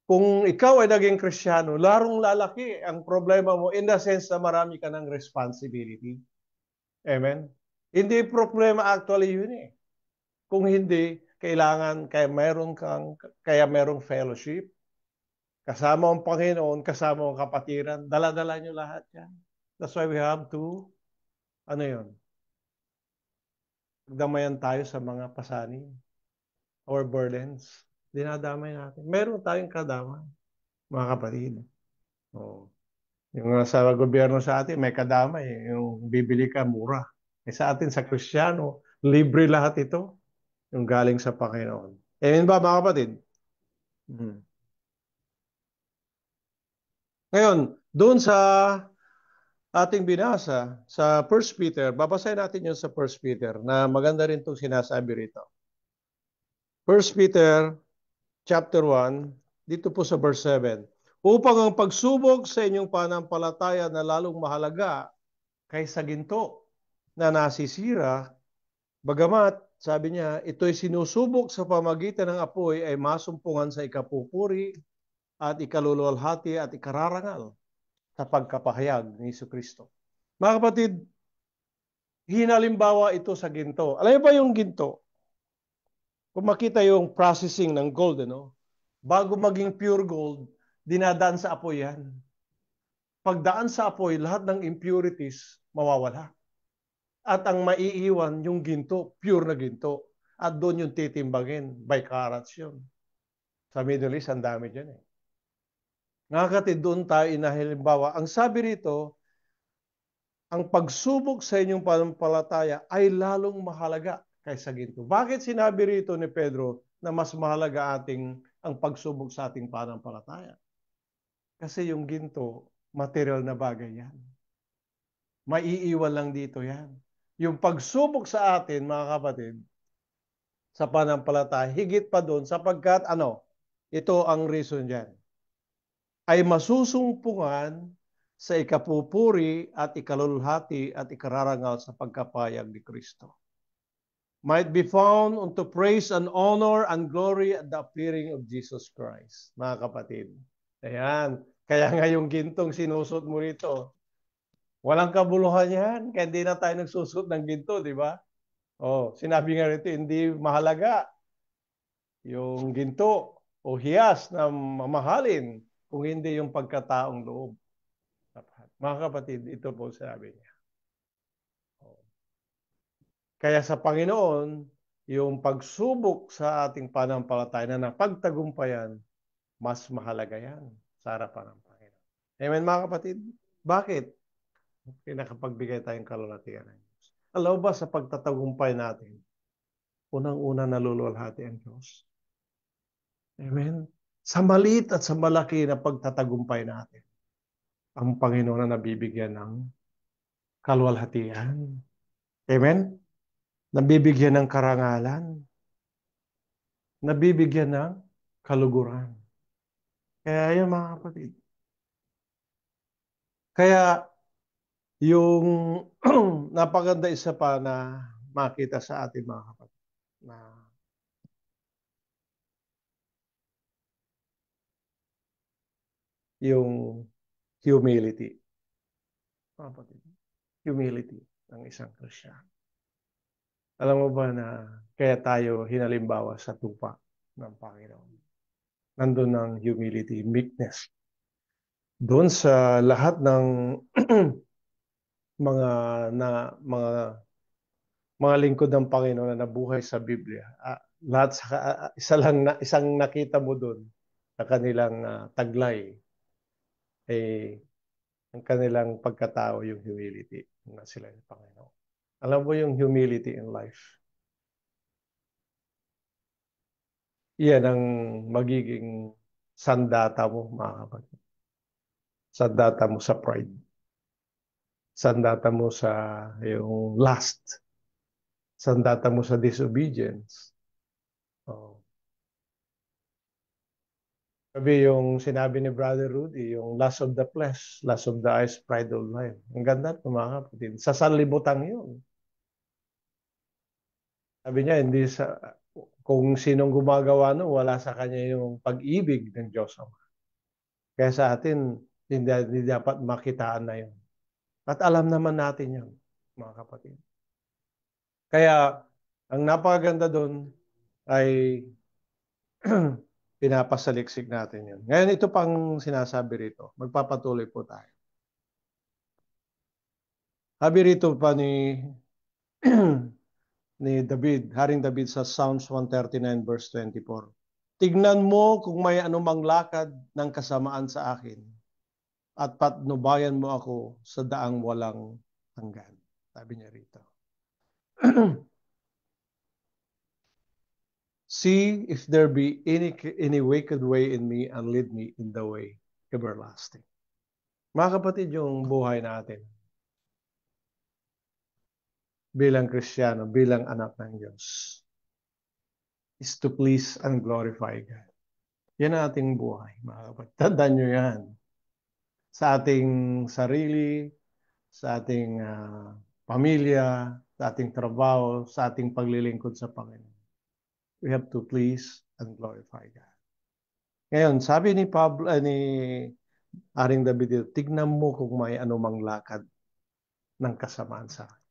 Kung ikaw ay naging Kristiyano, larong lalaki ang problema mo in the sense na marami ka ng responsibility. Amen? Hindi problema actually yun Kung hindi, kaya merong fellowship, kasama ang Panginoon, kasama ang kapatiran, dala-dala nyo lahat yan. That's why we have to, ano yun, damayan tayo sa mga pasanin, our burdens. Dinadamay natin. Meron tayong kadamay, mga kapatid. Oh. Yung sa gobyerno sa atin, may kadamay. Yung bibili ka, mura. Sa atin, sa Kristiyano, libre lahat ito. Yung galing sa Panginoon. Amen ba, mga kapatid? Hmm. Ngayon, doon sa ating binasa, sa 1 Peter, babasahin natin yun sa 1 Peter, na maganda rin itong sinasabi rito. 1 Peter, chapter 1, dito po sa verse 7. Upang ang pagsubok sa inyong panampalataya na lalong mahalaga kaysa ginto na nasisira, bagamat, sabi niya, ito'y sinusubok sa pamagitan ng apoy ay masumpungan sa ikapupuri at ikaluluwalhati at ikararangal sa pagkapahayag ni Jesucristo. Mga kapatid, hinalimbawa ito sa ginto. Alam niyo ba yung ginto? Kung makita yung processing ng gold, ano? Bago maging pure gold, dinadaan sa apoy yan. Pagdaan sa apoy, lahat ng impurities mawawala. At ang maiiwan yung ginto, pure na ginto. At doon yung titimbangin, by carats yun. Sa Middle East, ang dami dyan eh. Nga kapatid, doon tayo inahalimbawa. Ang sabi rito, ang pagsubok sa inyong pananampalataya ay lalong mahalaga kaysa ginto. Bakit sinabi rito ni Pedro na mas mahalaga ang pagsubok sa ating pananampalataya? Kasi yung ginto, material na bagay yan. Maiiwan lang dito yan. Yung pagsubok sa atin, mga kapatid, sa pananampalataya, higit pa doon sapagkat ito ang reason dyan, ay masusumpungan sa ikapupuri at ikalulhati at ikararangal sa pagkapayag ni Kristo. Might be found unto praise and honor and glory at the appearing of Jesus Christ. Mga kapatid. Ayan. Kaya nga yung gintong sinusot mo rito, walang kabuluhan yan. Kaya hindi na tayo nagsusot ng ginto, di ba? Oh, sinabi nga rito, hindi mahalaga yung ginto o hiyas na mamahalin kung hindi yung pagkataong loob. Mga kapatid, ito po sabi niya. Kaya sa Panginoon, yung pagsubok sa ating pananampalataya na napagtagumpayan, mas mahalaga yan sa harapan ng Panginoon. Amen mga kapatid? Bakit? Nakapagbigay tayong kalulatian ng Diyos. Alam ba sa pagtatagumpay natin, unang-una naluluwalhati ang Diyos. Amen? Sa maliit at sa malaki na pagtatagumpay natin, ang Panginoon na nabibigyan ng kaluwalhatian. Amen? Nabibigyan ng karangalan. Nabibigyan ng kaluguran. Kaya yun mga kapatid. Kaya yung napaganda isa pa na makita sa ating mga kapatid na yung humility. Mga kapatid, humility ng isang Kristiyano. Alam mo ba na kaya tayo hinalimbawa sa tupa ng Panginoon? Nandun ang humility, meekness. Doon sa lahat ng mga na mga mga lingkod ng Panginoon na nabuhay sa Biblia. Lahat sa isang nakita mo doon sa kanilang taglay eh ang kanilang pagkatao yung humility na sila ng Panginoon. Alam mo yung humility in life. Iyan ang magiging sandata mo, mga kapatid. Sandata mo sa pride. Sandata mo sa yung lust. Sandata mo sa disobedience. Oh. Sabi yung sinabi ni Brother Rudy, yung lust of the flesh, lust of the eyes, pride of life. Ang ganda ito mga kapatid. Sa sanlibutan yun. Sabi niya, kung sinong gumagawa nun, wala sa kanya yung pag-ibig ng Diyos Ama. Kaya sa atin, hindi dapat makitaan na yun. At alam naman natin yun, mga kapatid. Kaya, ang napakaganda doon ay pinapasaliksik natin yun. Ngayon, ito pang sinasabi rito. Magpapatuloy po tayo. Sabi rito pa ni David, Haring David sa Psalms 139 verse 24. Tignan mo kung may anumang lakad ng kasamaan sa akin at patnubayan mo ako sa daang walang hanggan. Sabi niya rito. See if there be any wicked way in me and lead me in the way everlasting. Mga kapatid, yung buhay natin bilang Kristiyano, bilang anak ng Diyos is to please and glorify God. Yan ang ating buhay, mga kapatid. Tandaan nyo yan. Sa ating sarili, sa ating pamilya, sa ating trabaho, sa ating paglilingkod sa Panginoon. We have to please and glorify God. Ngayon, sabi ni Haring David, tignan mo kung may anumang lakad ng kasamaan sa akin.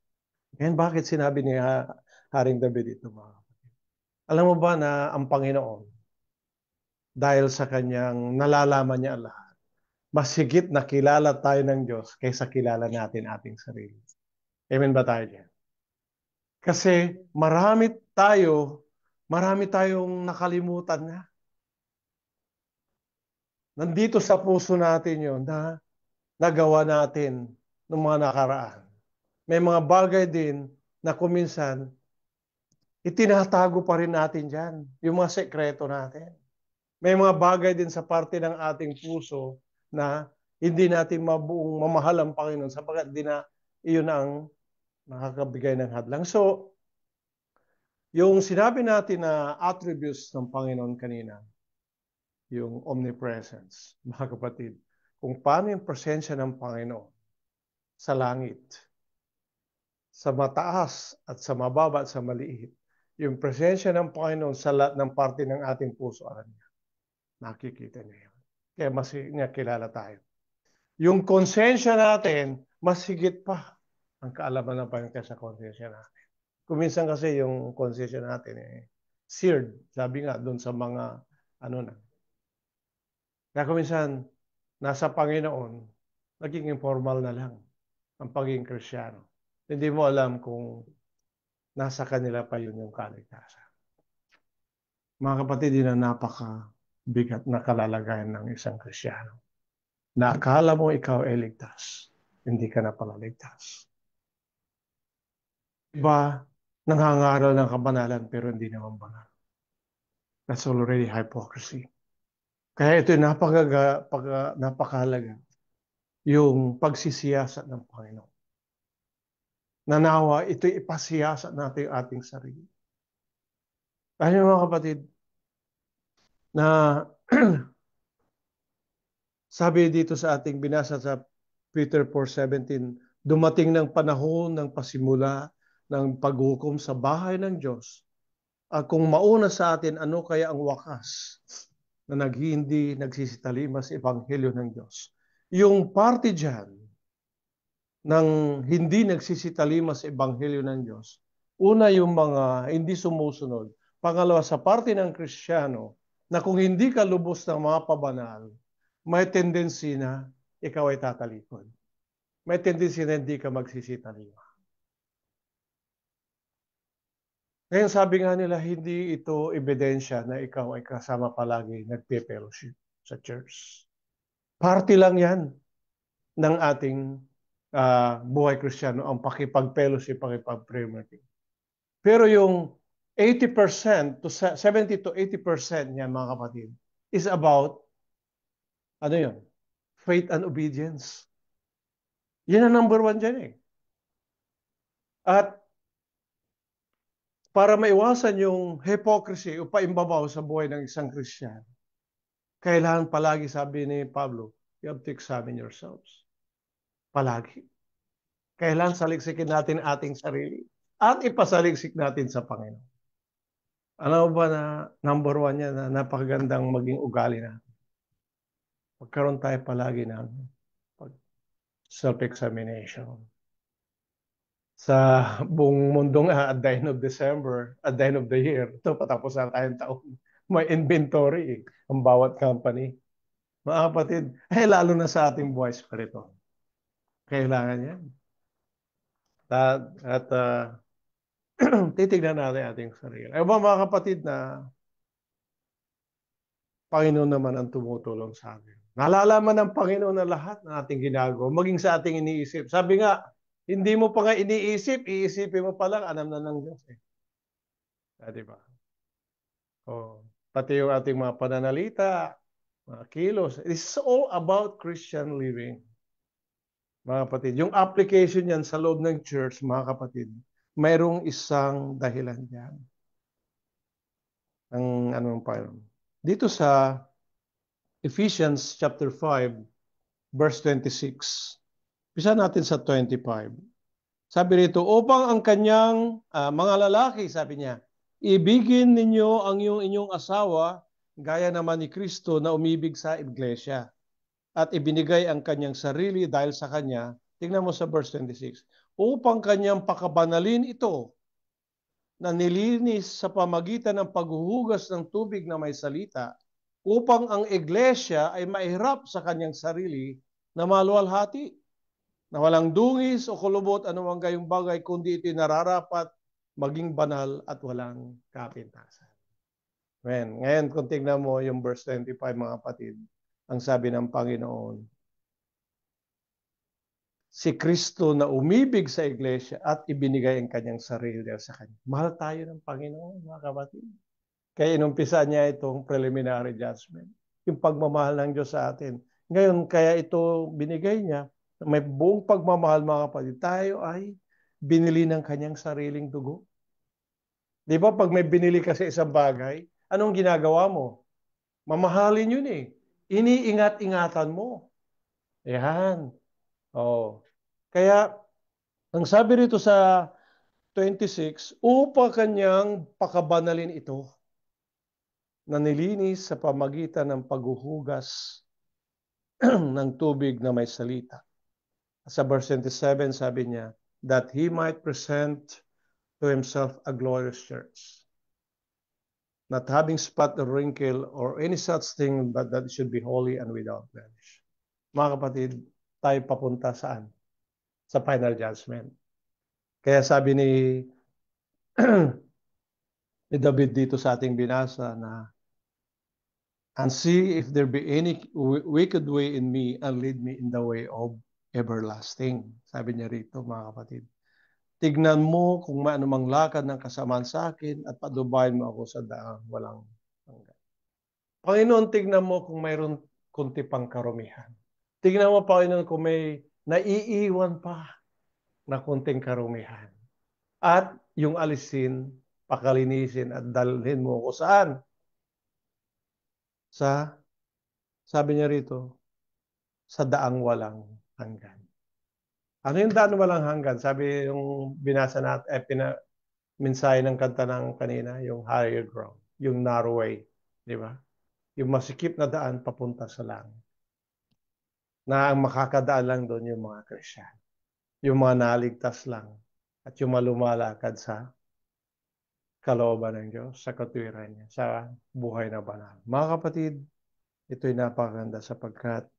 Ngayon, bakit sinabi ni Haring David ito, mga kapatid? Alam mo ba na ang Panginoon, dahil sa kanyang nalalaman niya lahat, mas higit na kilala tayo ng Diyos kaysa kilala natin ating sarili. Amen ba tayo diyan? Kasi marami tayong nakalimutan na. Nandito sa puso natin yon na nagawa natin ng mga nakaraan. May mga bagay din na kuminsan itinatago pa rin natin dyan, yung mga sekreto natin. May mga bagay din sa parte ng ating puso na hindi natin mabuong mamahal ang Panginoon sapagkat di na iyon ang nakakabigay ng hadlang. So, yung sinabi natin na attributes ng Panginoon kanina, yung omnipresence, mga kapatid, kung paano yung presensya ng Panginoon sa langit, sa mataas at sa mababa at sa maliit, yung presensya ng Panginoon sa lahat ng parte ng ating puso, alam niya, nakikita niya yun. Kaya mas niya kilala tayo. Yung konsensya natin, mas higit pa ang kaalaman ng Panginoon kaysa konsensya natin. Kuminsan kasi yung konsensya natin, seared, sabi nga, doon sa mga, kaya kuminsan, nasa Panginoon, naging informal na lang ang pagiging Kristiyano. Hindi mo alam kung nasa kanila pa yun yung kaligtasan. Mga kapatid, yun ang napakabigat na kalalagayan ng isang Kristiyano. Na akala mo ikaw ay ligtas, hindi ka na pala ligtas. Iba, nangangaral ng kabanalan pero hindi naman banal. That's already hypocrisy. Kaya ito napakahalaga yung pagsisiyasat ng Panginoon. Nanawa, ito'y ipasiyasat natin ating sarili. Kaya mga kapatid, na sabi dito sa ating binasa sa Peter 4:17, dumating ng panahon ng pasimula ng paghukom sa bahay ng Diyos. At kung mauna sa atin, ano kaya ang wakas na hindi nagsisitalima sa Ebanghelyo ng Diyos? Yung parte dyan ng hindi nagsisitalima sa Ebanghelyo ng Diyos, una yung mga hindi sumusunod. Pangalawa, sa parte ng Kristiyano, na kung hindi ka lubos ng mga pabanal, may tendency na ikaw ay tatalikod. May tendency na hindi ka magsisitalima. Ngayon sabi nga nila, hindi ito ebidensya na ikaw ay kasama palagi nagpe-fellowship sa church. Party lang yan ng ating buhay Kristiyano, ang pakipag-fellowship, pakipag-prayer meeting. Pero yung 80% to 70 to 80% niyan, mga kapatid, is about, faith and obedience. Yan ang number one dyan eh. At para maiwasan yung hypocrisy o paimbabaw sa buhay ng isang Kristiyano, kailangan palagi, sabi ni Pablo, you have to examine yourselves. Palagi. Kailangan saliksikin natin ating sarili at ipasaliksik natin sa Panginoon. Ano ba na number one yan na napakagandang maging ugali natin? Magkaroon tayo palagi ng self-examination. Sa buong mundong at the end of December, at the end of the year, ito patapos na tayong taon, may inventory ang bawat company. Mga kapatid, lalo na sa ating buhay spiritual. Kailangan yan. At titignan natin ating sarili. Ay ba mga kapatid na Panginoon naman ang tumutulong sa atin. Nalalaman ng Panginoon na lahat ng ating ginagawa, maging sa ating iniisip. Sabi nga, hindi mo pa nga iniisip, iisipin mo pa lang, alam na ng Diyos eh. Diba? Pati yung ating mga pananalita, mga kilos, it's all about Christian living. Mga kapatid, yung application yan sa loob ng church, mga kapatid, mayroong isang dahilan yan. Ang anong pa yun? Dito sa Ephesians chapter 5, verse 26. Pisa natin sa 25. Sabi rito, upang ang kanyang mga lalaki, sabi niya, ibigin ninyo ang inyong asawa, gaya naman ni Kristo na umibig sa iglesia, at ibinigay ang kanyang sarili dahil sa kanya. Tingnan mo sa verse 26. upang kanyang pakabanalin ito na nilinis sa pamagitan ng paghuhugas ng tubig na may salita, upang ang iglesia ay maihirap sa kanyang sarili na maluwalhati, na walang dungis o kulubot anumang gayong bagay, kundi ito'y nararapat maging banal at walang kapintasan. Amen. Ngayon, kung tingnan mo yung verse 25, mga kapatid, ang sabi ng Panginoon, si Kristo na umibig sa iglesia at ibinigay ang kanyang sarili sa kanya. Mahal tayo ng Panginoon, mga kapatid. Kaya inumpisa niya itong preliminary judgment, yung pagmamahal ng Diyos sa atin. Ngayon, kaya ito binigay niya, may buong pagmamahal, mga kapatid, tayo ay binili ng kanyang sariling dugo. Di ba pag may binili ka sa isang bagay, anong ginagawa mo? Mamahalin yun eh. Iniingat-ingatan mo. Yan. Oh. Kaya, ang sabi rito sa 26, upang kanyang pakabanalin ito, na nilinis sa pamagitan ng paghuhugas ng tubig na may salita. Sa verse 27, sabi niya, that he might present to himself a glorious church, not having spot or wrinkle or any such thing, but that it should be holy and without blemish. Mga kapatid, tayo papunta saan? Sa final judgment. Kaya sabi ni ni David dito sa ating binasa na, and see if there be any wicked way in me and lead me in the way of everlasting. Sabi niya rito, mga kapatid. Tignan mo kung may anumang lakad ng kasamaan sa akin at padubayin mo ako sa daang walang hanggan. Panginoon, tignan mo kung mayroon kunti pang karumihan. Tignan mo, Panginoon, kung may naiiwan pa na kunting karumihan. At yung alisin, pakalinisin at dalhin mo ko saan? Sabi niya rito, sa daang walang hanggan. Ano yung daan walang hanggan? Sabi yung binasa natin, mensahe ng kanta ng kanina, yung higher ground, yung narrow way, di ba? Yung masikip na daan papunta sa langit. Na ang makakadaan lang doon yung mga Kristiyan. Yung mga naligtas lang. At yung malumalakad sa kalooban ng Diyos, sa katwiran niya, sa buhay na banal. Mga kapatid, ito'y napakaganda sapagkat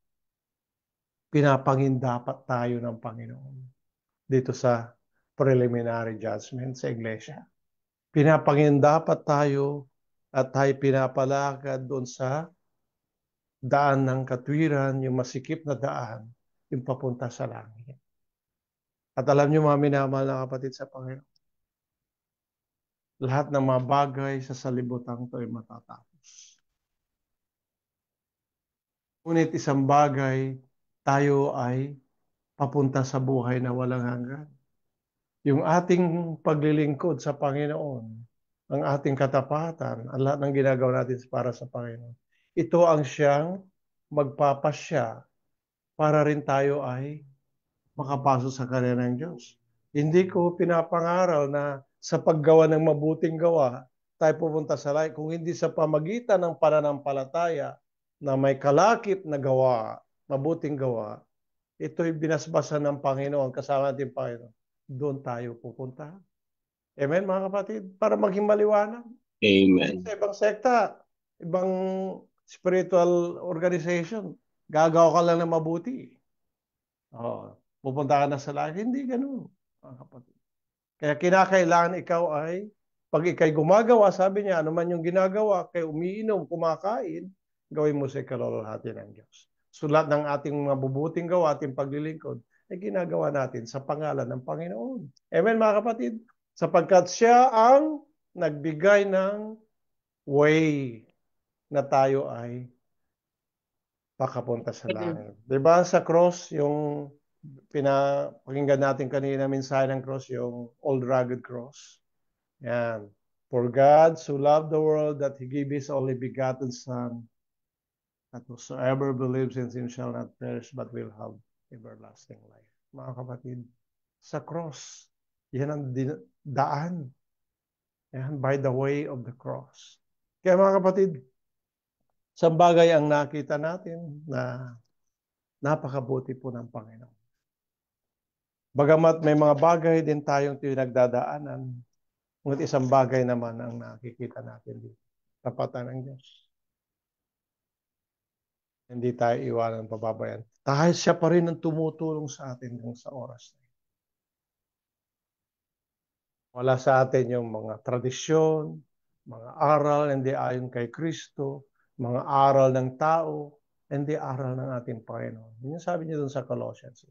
pinapangindapat tayo ng Panginoon dito sa preliminary judgment sa iglesia. Pinapangindapat tayo at tayo pinapalakad doon sa daan ng katwiran, yung masikip na daan, yung papunta sa langit. At alam niyo, mga minamahal na kapatid sa Panginoon, lahat ng mga bagay sa salibutan ito ay matatapos. Ngunit isang bagay, tayo ay papunta sa buhay na walang hanggan. Yung ating paglilingkod sa Panginoon, ang ating katapatan, ang lahat ng ginagawa natin para sa Panginoon. Ito ang siyang magpapasya para rin tayo ay makapasok sa karera ng Diyos. Hindi ko pinapangaral na sa paggawa ng mabuting gawa, tayo pupunta sa langit, kung hindi sa pamagitan ng pananampalataya na may kalakip na gawa, mabuting gawa, ito'y binasbasan ng Panginoon, kasama natin Panginoon. Doon tayo pupunta. Amen, mga kapatid? Para maging maliwanag. Amen. Sa ibang sekta, ibang spiritual organization, gagawa ka lang ng mabuti. Oh, pupunta ka na sa langit. Hindi ganun, mga kapatid. Kaya kinakailangan ikaw ay, pag ikay gumagawa, sabi niya, ano man yung ginagawa, kay umiinom, kumakain, gawin mo sa kalwalhati ng Diyos. So lahat ng ating mabubuting gawa, ating paglilingkod, ay ginagawa natin sa pangalan ng Panginoon. Amen, mga kapatid? Sapagkat siya ang nagbigay ng way na tayo ay pakapunta sa langit. Diba sa cross, yung pinapakinggan natin kanina mensahe ng cross, yung old rugged cross. Yan. For God so loved the world that He gave His only begotten Son, that whosoever believes in Him shall not perish but will have everlasting life. Mga kapatid, sa cross, yan ang daan. Yan, by the way of the cross. Kaya mga kapatid, sa bagay ang nakita natin na napakabuti po ng Panginoon. Bagamat may mga bagay din tayong pinagdadaanan, ngunit isang bagay naman ang nakikita natin dito. Tapatan ng Diyos. Hindi tayo iwanan pababayan. Dahil siya pa rin ang tumutulong sa atin hanggang sa oras na ito. Wala sa atin yung mga tradisyon, mga aral hindi ayon kay Kristo, mga aral ng tao, hindi aral ng ating Panginoon. Yun yung sabi niya dun sa Colossians.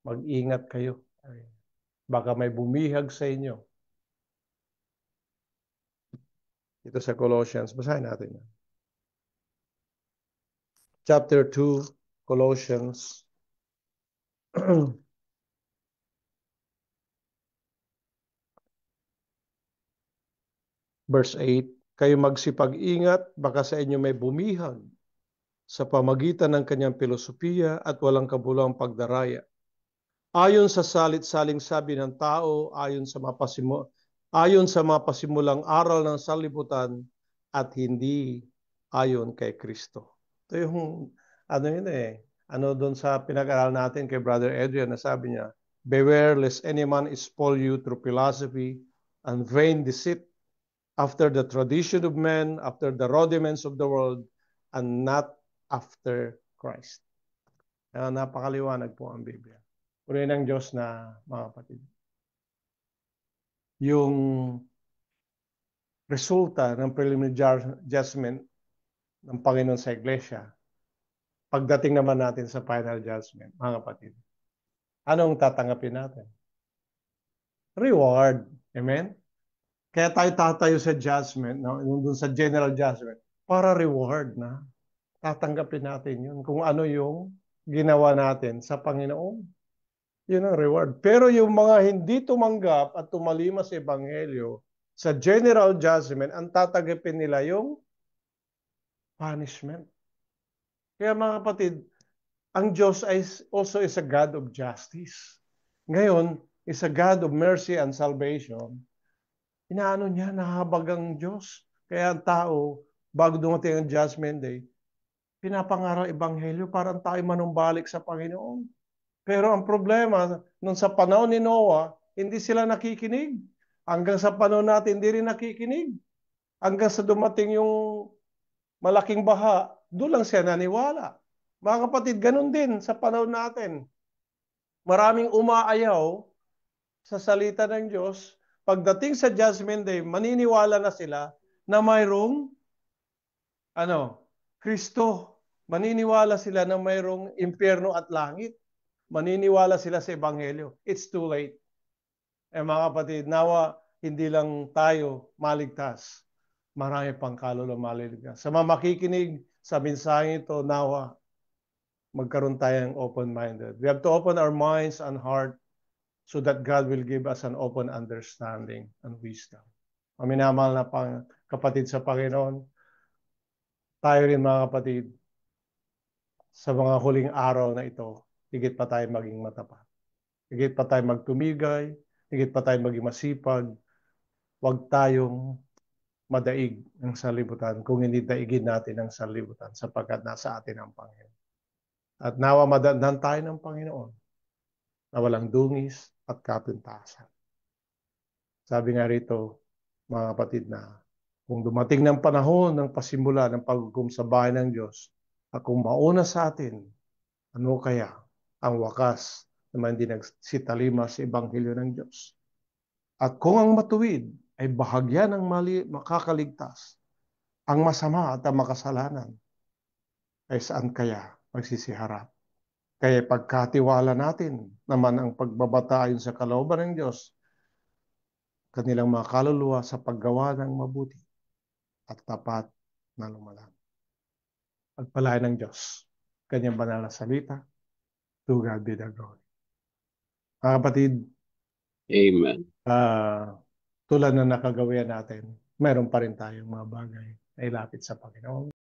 Mag-ingat kayo. Baka may bumihag sa inyo. Ito sa Colossians. Basahin natin yan. Chapter 2, Colossians. Verse 8, kayo magsipag-ingat, baka sa inyo may bumihag sa pamagitan ng kanyang filosofiya at walang kabulang pagdaraya. Ayon sa salit-saling sabi ng tao, ayon sa mapasimulang aral ng sanlibutan at hindi ayon kay Kristo. Ito yung ano doon sa pinag-aral natin kay Brother Adrian na sabi niya, beware lest any man spoil you through philosophy and vain deceit, after the tradition of men, after the rudiments of the world, and not after Christ. Napakaliwanag po ang Biblia. Puri ng Diyos na mga kapatid. Yung resulta ng preliminary judgment ng Panginoon sa Iglesia, pagdating naman natin sa final judgment, mga kapatid, anong tatanggapin natin? Reward. Amen? Kaya tayo tatayo sa judgment, no? Doon sa general judgment, para reward na. Tatanggapin natin yun. Kung ano yung ginawa natin sa Panginoon. Yun ang reward. Pero yung mga hindi tumanggap at tumalima sa Ebanghelyo, sa general judgment, ang tatanggapin nila yung punishment. Kaya mga kapatid, ang Diyos also is a God of justice. Ngayon, is a God of mercy and salvation. Inaano niya, nahabag ang Diyos. Kaya ang tao, bago dumating ang judgment day, pinapangaral Ebanghelyo para tayo manumbalik sa Panginoon. Pero ang problema, nung sa panahon ni Noah, hindi sila nakikinig. Hanggang sa panahon natin, hindi rin nakikinig. Hanggang sa dumating yung malaking baha, doon lang siya naniwala. Mga kapatid, ganun din sa panahon natin. Maraming umaayaw sa salita ng Diyos. Pagdating sa Judgment Day, maniniwala na sila na mayroong Kristo. Maniniwala sila na mayroong impyerno at langit. Maniniwala sila sa Ebanghelyo. It's too late. Mga kapatid, nawa hindi lang tayo maligtas. Marami pang kaluluwa maligtas. Sa mga makikinig sa mensaheng ito, nawa magkaroon tayong open-minded. We have to open our minds and heart so that God will give us an open understanding and wisdom. Minamahal na kapatid sa Panginoon, tayo rin mga kapatid, sa mga huling araw na ito, higit pa tayo maging matapat. Higit pa tayo magtumigay, higit pa tayo maging masipag. Huwag tayong madaig ng sanlibutan kung hindi daigin natin ang sanlibutan sapagkat nasa atin ang Panginoon. At nawa madandan tayo ng Panginoon na walang dungis at kapintasan. Sabi nga rito, mga kapatid, na kung dumating ng panahon ng pasimula ng paghukom sa bahay ng Diyos, at kung mauna sa atin, ano kaya ang wakas naman hindi nagsitalima sa Ebanghelyo ng Diyos? At kung ang matuwid ay bahagya ng makakaligtas, ang masama at ang makasalanan, ay saan kaya magsisiharap? Kaya pagkatiwala natin naman ang pagbabata ayon sa kalooban ng Diyos, kanilang mga kaluluwa sa paggawa ng mabuti at tapat na lumalang. Pagpalain ng Diyos, kanyang banal na salita, to God be the glory. Mga kapatid, Amen. tulad na nakagawian natin, meron pa rin tayong mga bagay na ilapit sa Panginoon.